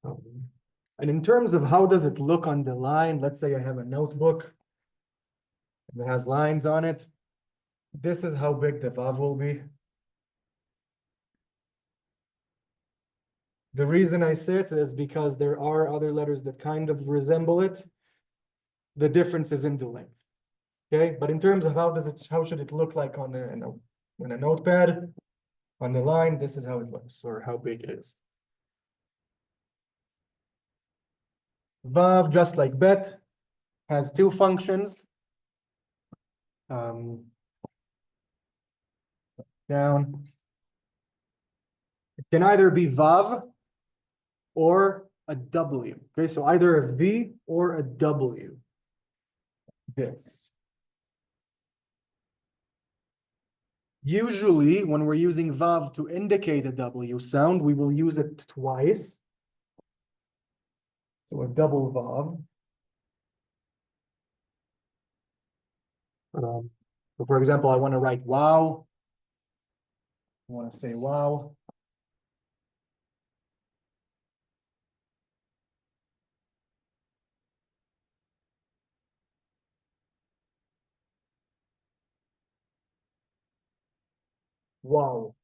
A: And in terms of how does it look on the line, let's say I have a notebook and it has lines on it. This is how big the Vav will be. The reason I say it is because there are other letters that kind of resemble it. The difference is in the length. Okay, but in terms of how should it look like on a notepad, on the line, this is how it looks, or how big it is. Vav, just like Bet, has two functions. Down. It can either be Vav or a W. Okay, so either a V or a W. This. Usually, when we're using Vav to indicate a W sound, we will use it twice. So a double Vav. So for example, I want to write wow. I want to say wow. Wow.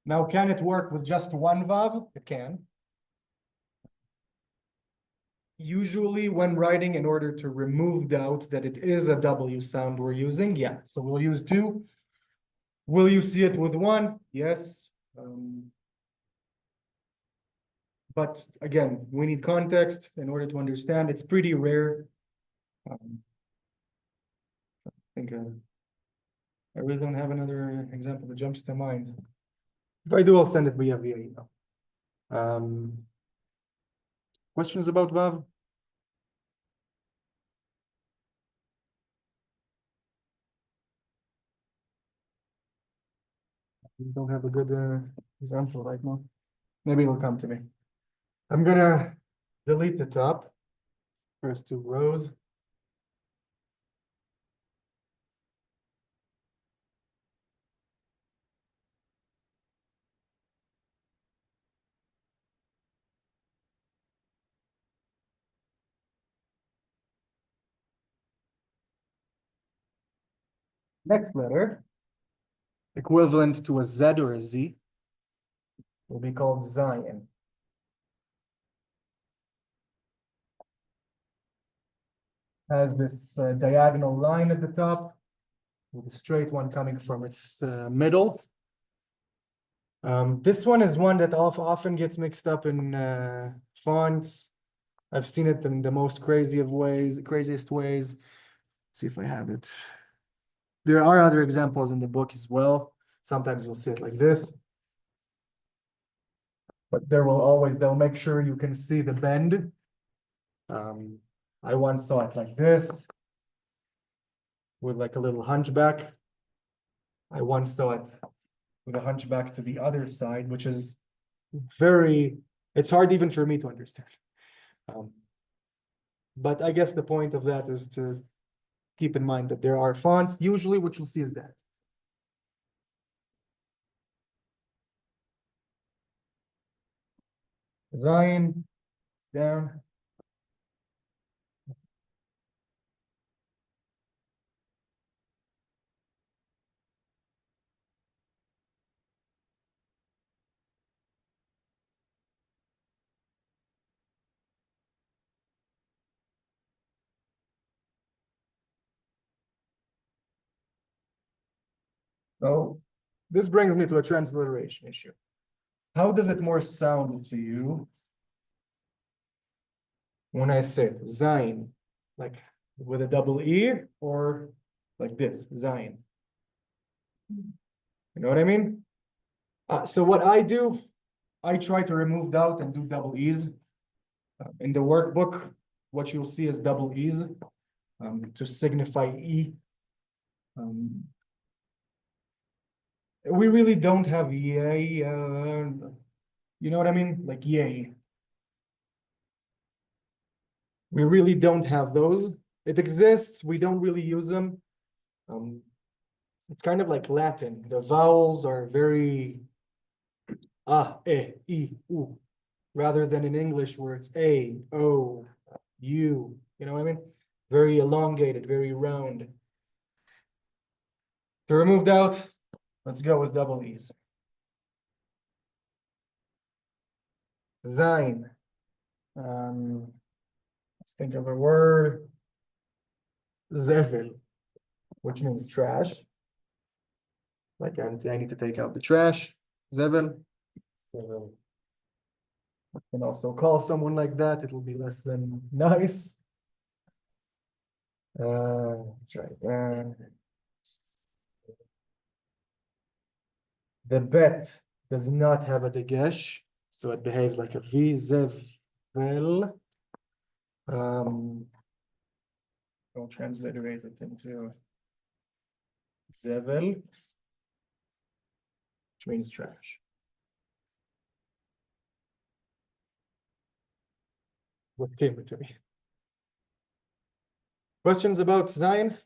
A: Now, can it work with just one Vav? It can. Usually when writing, in order to remove doubt that it is a W sound we're using, yeah. So we'll use two. Will you see it with one? Yes. But again, we need context in order to understand. It's pretty rare. I think I really don't have another example that jumps to mind. If I do, I'll send it via email. Questions about Vav? don't have a good example right now. Maybe it'll come to me. I'm gonna delete the top, first two rows. Next letter, equivalent to a Z or a Z, will be called Zion. Has this diagonal line at the top, with a straight one coming from its middle. This one is one that often gets mixed up in fonts. I've seen it in the most craziest ways. Let's see if I have it. There are other examples in the book as well. Sometimes you'll see it like this. But they'll make sure you can see the bend. I once saw it like this, with like a little hunchback. I once saw it with a hunchback to the other side, which is it's hard even for me to understand. But I guess the point of that is to keep in mind that there are fonts, usually what you'll see is that. Zion, down. So this brings me to a transliteration issue. How does it more sound to you when I say it? Zion, like with a double E, or like this, Zion? You know what I mean? So what I do, I try to remove doubt and do double E's. In the workbook, what you'll see is double E's to signify E. We really don't have yay, you know what I mean? Like yay. We really don't have those. It exists, we don't really use them. It's kind of like Latin. The vowels are very e, u, rather than in English where it's a, o, u. You know what I mean? Very elongated, very round. To remove doubt, let's go with double E's. Zain. Let's think of a word. Zevel, which means trash. Like I need to take out the trash. Zevel. Zevel. I can also call someone like that. It will be less than nice. That's right. The bet does not have a dagesh, so it behaves like a V. Zevel. I'll transliterate it into Zevel, which means trash. What came to me? Questions about Zion?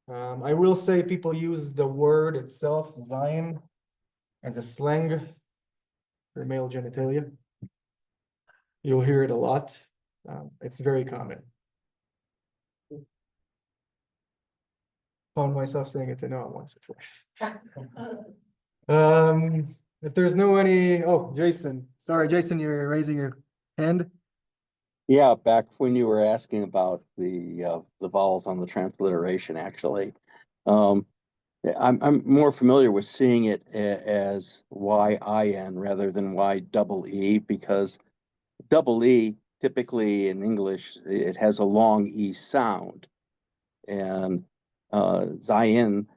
A: I will say people use the word itself, Zion, as a slang for male genitalia. You'll hear it a lot. It's very common. Found myself saying it to Noah once or twice. If there's Jason. Sorry, Jason, you're raising your hand.
E: Yeah, back when you were asking about the vowels on the transliteration, actually, I'm more familiar with seeing it as Y-I-N rather than Y-double-E, because double E typically in English it has a long E sound, and Zion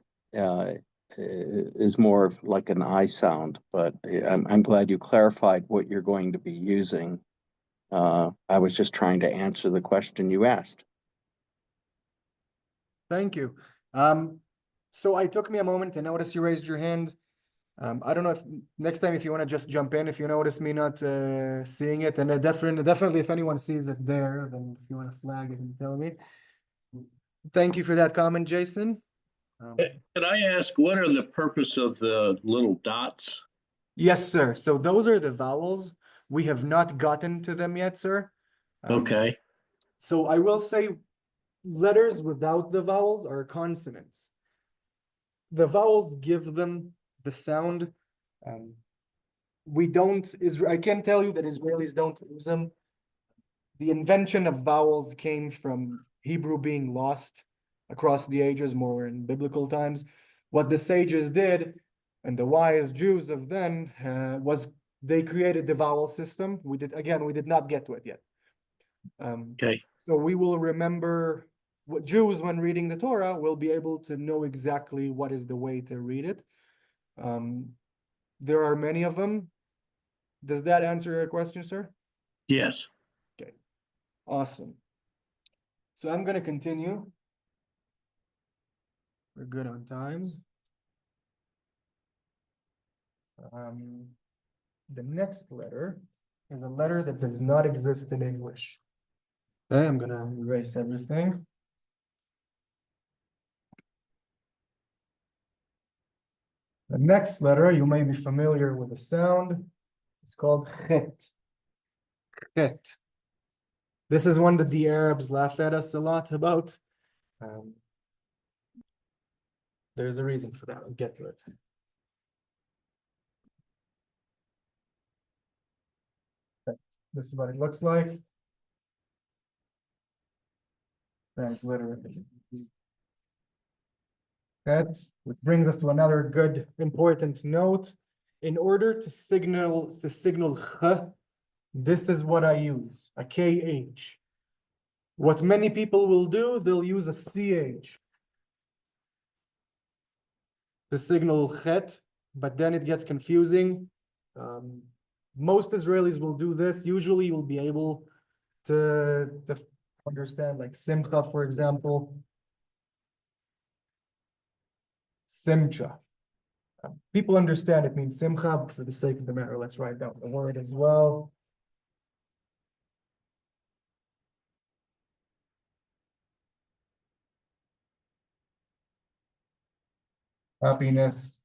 E: is more of like an I sound. But I'm glad you clarified what you're going to be using. I was just trying to answer the question you asked.
A: Thank you. So I took me a moment to notice you raised your hand. I don't know if next time if you want to just jump in if you notice me not seeing it, and definitely if anyone sees it there, then if you want to flag it and tell me. Thank you for that comment, Jason.
C: Could I ask, what are the purpose of the little dots?
A: Yes, sir. So those are the vowels. We have not gotten to them yet, sir.
C: Okay,
A: So I will say letters without the vowels are consonants. The vowels give them the sound. I can tell you that Israelis don't use them. The invention of vowels came from Hebrew being lost across the ages, more in biblical times. What the sages did, and the wise Jews of then, was they created the vowel system. We did not get to it yet.
C: okay,
A: So we will remember what Jews, when reading the Torah, will be able to know exactly what is the way to read it. There are many of them. Does that answer your question, sir?
C: yes.
A: Okay, awesome. So I'm going to continue. We're good on times. The next letter is a letter that does not exist in English. Okay, I'm going to erase everything. The next letter, you may be familiar with the sound. It's called chet. Chet. This is one that the Arabs laugh at us a lot about. There's a reason for that. I'll get to it. This is what it looks like. Transliteration. That, which brings us to another good, important note. In order to signal ch, this is what I use, a KH. What many people will do, they'll use a CH to signal chet, but then it gets confusing. Most Israelis will do this. Usually you'll be able to understand, like simcha, for example. Simcha. People understand it means simcha, but for the sake of the matter, let's write down the word as well. Happiness.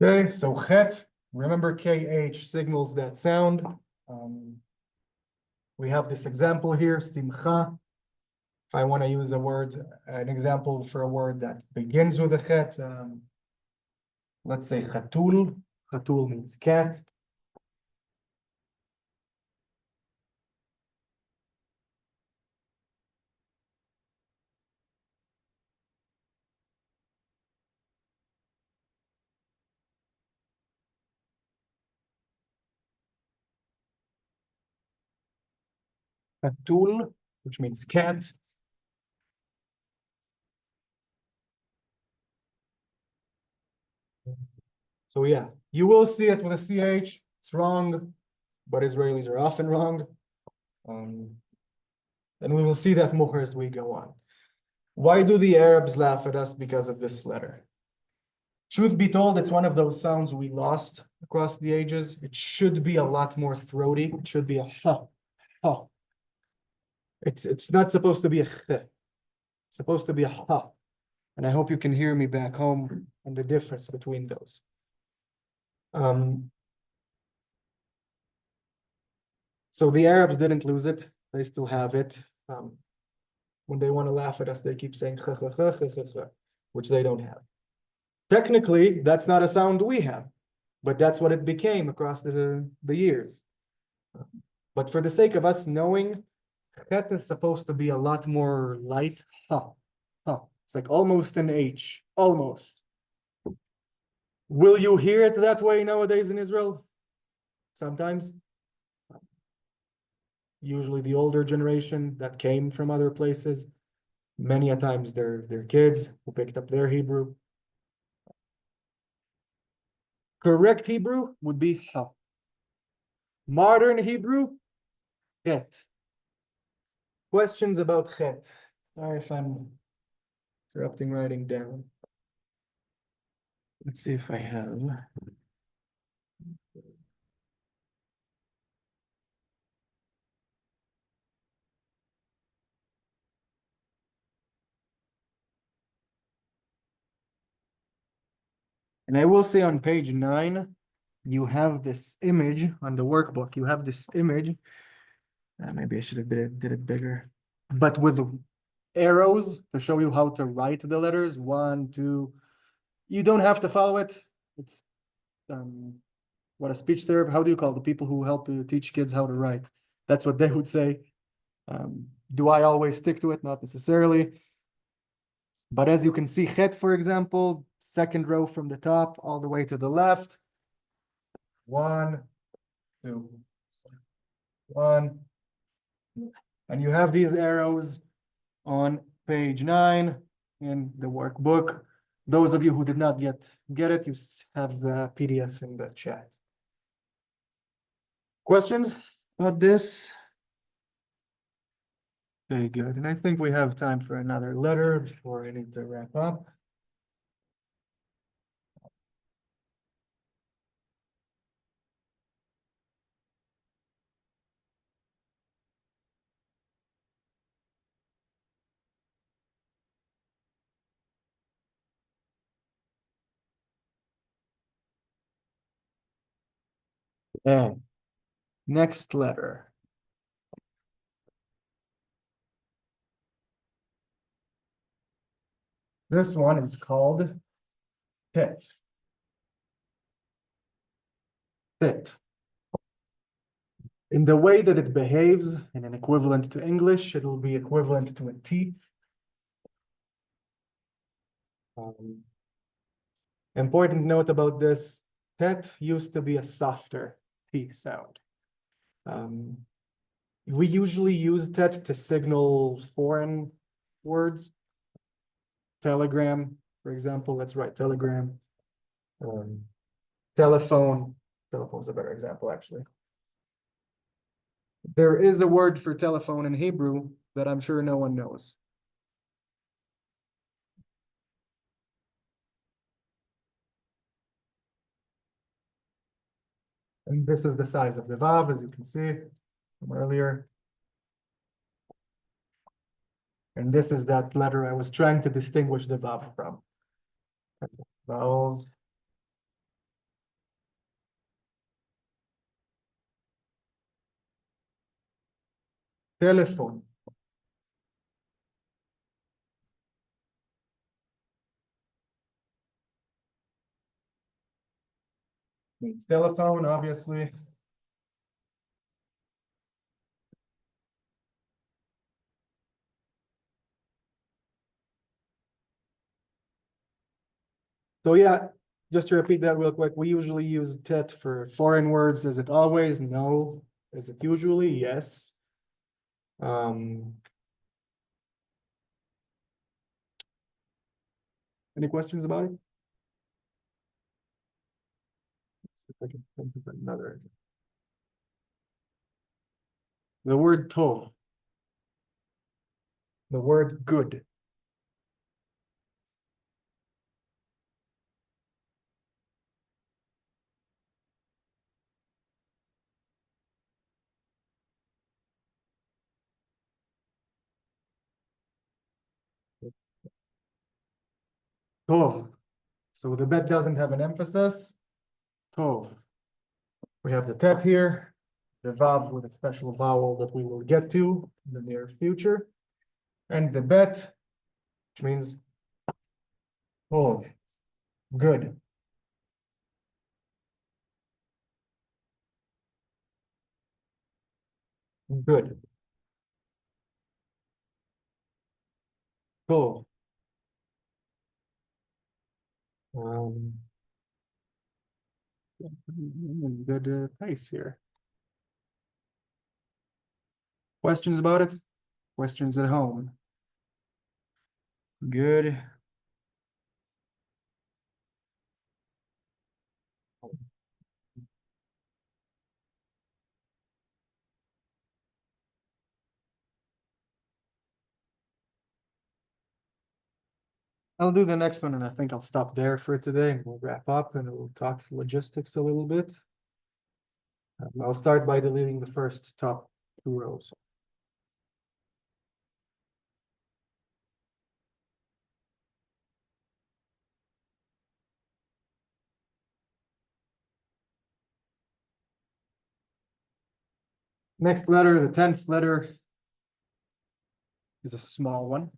A: Okay, so chet, remember KH signals that sound. We have this example here, simcha. If I want to use an example for a word that begins with a chet, let's say chatul. Chatul means cat. Chatul, which means cat. So yeah, you will see it with a CH. It's wrong, but Israelis are often wrong. And we will see that more as we go on. Why do the Arabs laugh at us because of this letter? Truth be told, it's one of those sounds we lost across the ages. It should be a lot more throaty. It should be a ha, ha. It's not supposed to be a ch. It's supposed to be a ha. And I hope you can hear me back home and the difference between those. So the Arabs didn't lose it. They still have it. When they want to laugh at us, they keep saying ch, ch, ch, ch, ch, ch, which they don't have. Technically, that's not a sound we have, but that's what it became across the years. But for the sake of us knowing, chet is supposed to be a lot more light. Ha, ha. It's like almost an H, almost. Will you hear it that way nowadays in Israel? Sometimes. Usually the older generation that came from other places. Many a times their kids who picked up their Hebrew. Correct Hebrew would be ha. Modern Hebrew, chet. Questions about chet? Sorry if I'm interrupting writing down. Let's see if I have. And I will say on page 9, you have this image on the workbook. You have this image. Maybe I should have did it bigger. But with arrows to show you how to write the letters. 1, 2. You don't have to follow it. It's what a speech therapist. How do you call the people who help you teach kids how to write? That's what they would say. Do I always stick to it? Not necessarily. But as you can see, chet, for example, second row from the top all the way to the left. 1, 2, 1. And you have these arrows on page 9 in the workbook. Those of you who did not get it, you have the PDF in the chat. Questions about this? Very good. And I think we have time for another letter before I need to wrap up. And next letter. This one is called tet. Tet. In the way that it behaves in an equivalent to English, it will be equivalent to a T. Important note about this, tet used to be a softer T sound. We usually use tet to signal foreign words. Telegram, for example, let's write telegram. Telephone, telephone's a better example, actually. There is a word for telephone in Hebrew that I'm sure no one knows. And this is the size of the vav, as you can see from earlier. And this is that letter I was trying to distinguish the vav from. Vowels. Telephone. Means telephone, obviously. So yeah, just to repeat that real quick, we usually use tet for foreign words. Is it always? No. Is it usually? Yes. Any questions about it? Let's see if I can think of another. The word tov. The word good. Tov. So the bet doesn't have an emphasis. Tov. We have the tet here, the vav with a special vowel that we will get to in the near future, and the bet, which means tov, good. Good. Tov. Good pace here. Questions about it? Questions at home? Good. I'll do the next one, and I think I'll stop there for today, and we'll wrap up, and we'll talk logistics a little bit. I'll start by deleting the first top 2 rows. Next letter, the 10th letter, is a small one.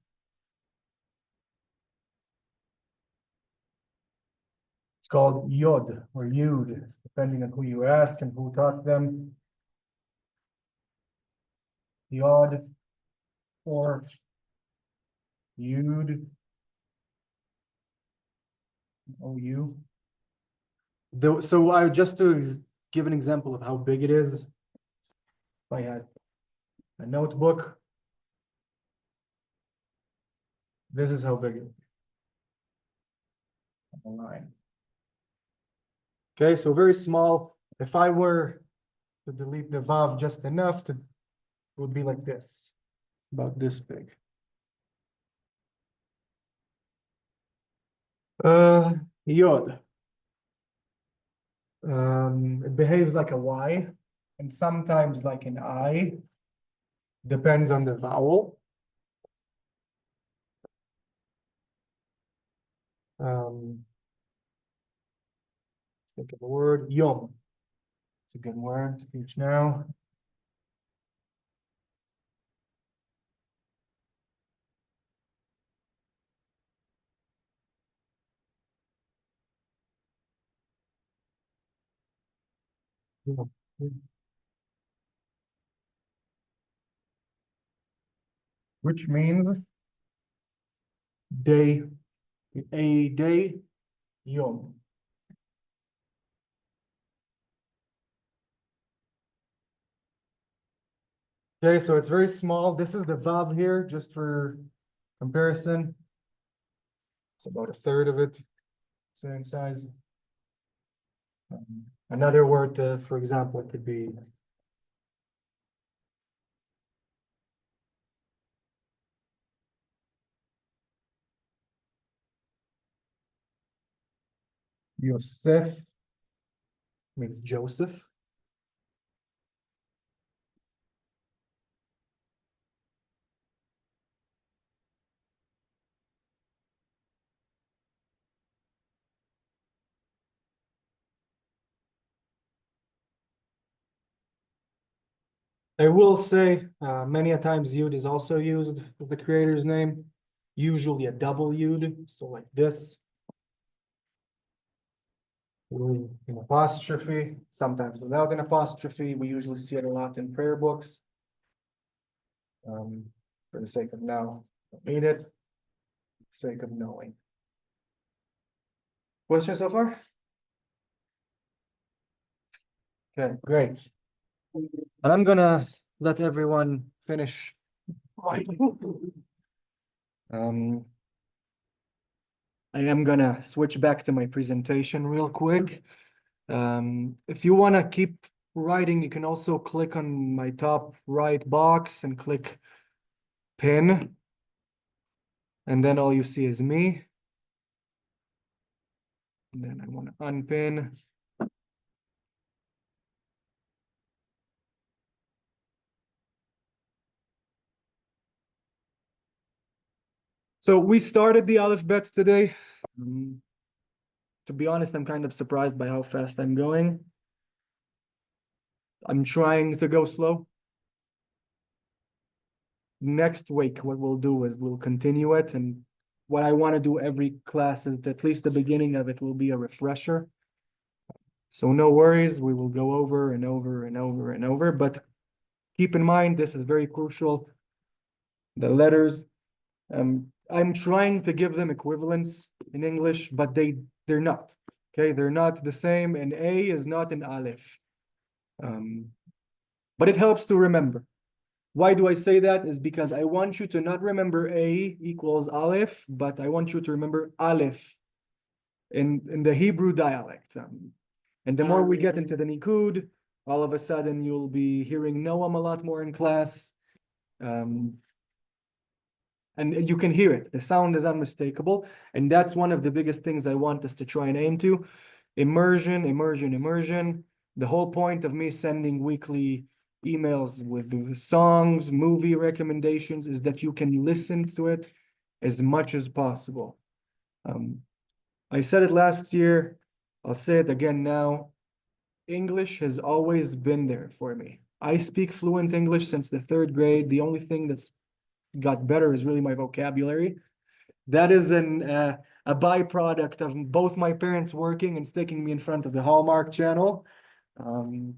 A: It's called Yod or Yud, depending on who you ask and who taught them. Yod or Yud. O-U. So I just to give an example of how big it is. If I had a notebook, this is how big it is. A line. Okay, so very small. If I were to delete the Vav just enough, it would be like this, about this big. Yod. It behaves like a Y and sometimes like an I. Depends on the vowel. Let's think of a word. Yom. It's a good word to teach now. Yom. Which means day, a day, yom. Okay, so it's very small. This is the Vav here, just for comparison. It's about a third of it, same size. Another word, for example, it could be Yosef, means Joseph. I will say, many a times Yud is also used as the creator's name, usually a double Yud, so like this. With an apostrophe, sometimes without an apostrophe. We usually see it a lot in prayer books. For the sake of now, don't need it. For the sake of knowing. Questions so far? Okay, great. And I'm gonna let everyone finish writing. I am gonna switch back to my presentation real quick. If you wanna keep writing, you can also click on my top right box and click pin. And then all you see is me. And then I want to unpin. So we started the Alef-Bet today. To be honest, I'm kind of surprised by how fast I'm going. I'm trying to go slow. Next week, what we'll do is we'll continue it. And what I want to do every class is that at least the beginning of it will be a refresher. So no worries, we will go over and over and over and over. But keep in mind, this is very crucial. The letters, I'm trying to give them equivalents in English, but they're not. Okay, they're not the same, and A is not an Aleph. But it helps to remember. Why do I say that? Is because I want you to not remember A equals Aleph, but I want you to remember Aleph in the Hebrew dialect. And the more we get into the Nikud, all of a sudden you'll be hearing Noam a lot more in class. and you can hear it. The sound is unmistakable. And that's one of the biggest things I want us to try and aim to. Immersion, immersion, immersion. The whole point of me sending weekly emails with songs, movie recommendations is that you can listen to it as much as possible. I said it last year, I'll say it again now. English has always been there for me. I speak fluent English since the 3rd grade. The only thing that's got better is really my vocabulary. That is a byproduct of both my parents working and sticking me in front of the Hallmark channel. And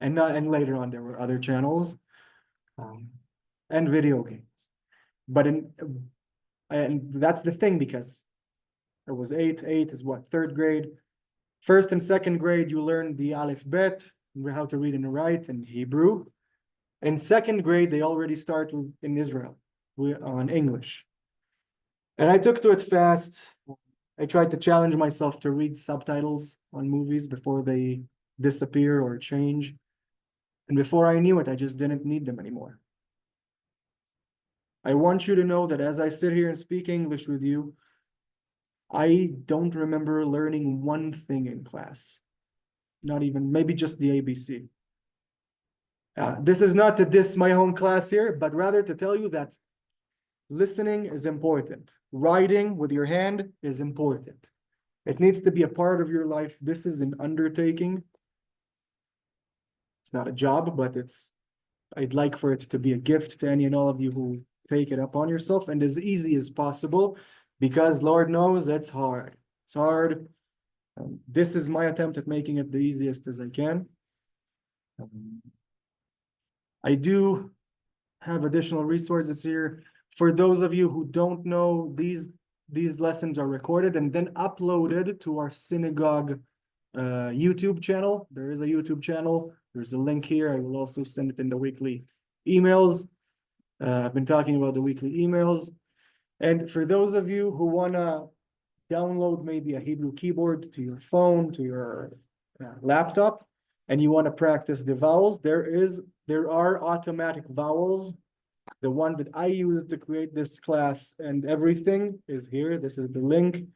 A: later on, there were other channels and video games. But and that's the thing, because it was 8 is what, 3rd grade. 1st and 2nd grade, you learn the Alef-Bet, how to read and write in Hebrew. In 2nd grade, they already start in Israel on English. And I took to it fast. I tried to challenge myself to read subtitles on movies before they disappear or change. And before I knew it, I just didn't need them anymore. I want you to know that as I sit here and speak English with you, I don't remember learning one thing in class. Not even, maybe just the ABC. This is not to diss my own class here, but rather to tell you that listening is important. Writing with your hand is important. It needs to be a part of your life. This is an undertaking. It's not a job, but I'd like for it to be a gift to any and all of you who take it upon yourself, and as easy as possible, because Lord knows it's hard. It's hard. This is my attempt at making it the easiest as I can. I do have additional resources here. For those of you who don't know, these lessons are recorded and then uploaded to our Synagogue YouTube channel. There is a YouTube channel. There's a link here. I will also send it in the weekly emails. I've been talking about the weekly emails. And for those of you who want to download maybe a Hebrew keyboard to your phone, to your laptop, and you want to practice the vowels, there are automatic vowels. The one that I used to create this class and everything is here. This is the link.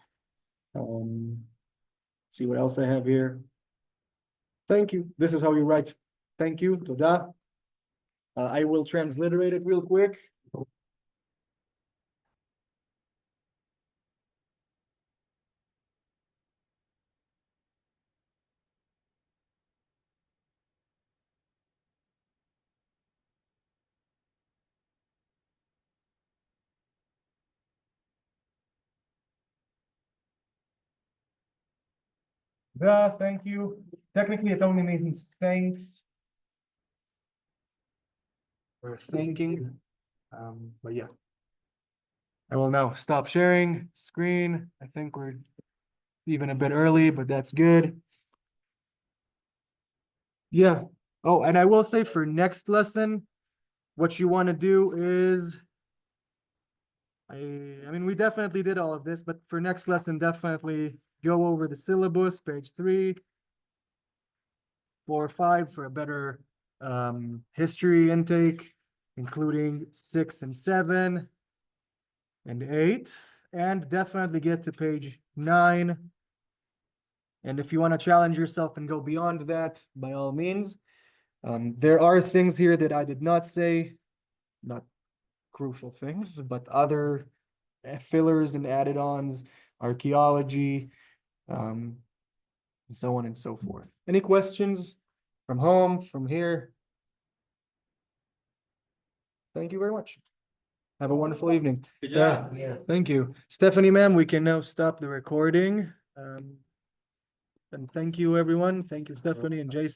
A: See what else I have here. Thank you. This is how you write thank you, toda. I will transliterate it real quick. Thank you. Technically, it only means thanks or thanking. But yeah. I will now stop sharing screen. I think we're even a bit early, but that's good. Yeah. Oh, and I will say for next lesson, what you want to do is, I mean, we definitely did all of this, but for next lesson, definitely go over the syllabus, page 3, 4, 5 for a better history intake, including 6 and 7 and 8, and definitely get to page 9. And if you want to challenge yourself and go beyond that, by all means. There are things here that I did not say, not crucial things, but other fillers and added-ons, archaeology, and so on and so forth. Any questions from home, from here? Thank you very much. Have a wonderful evening.
G: Good job.
A: Yeah. Thank you. Stephanie, ma'am, we can now stop the recording. And thank you, everyone. Thank you, Stephanie and Jason.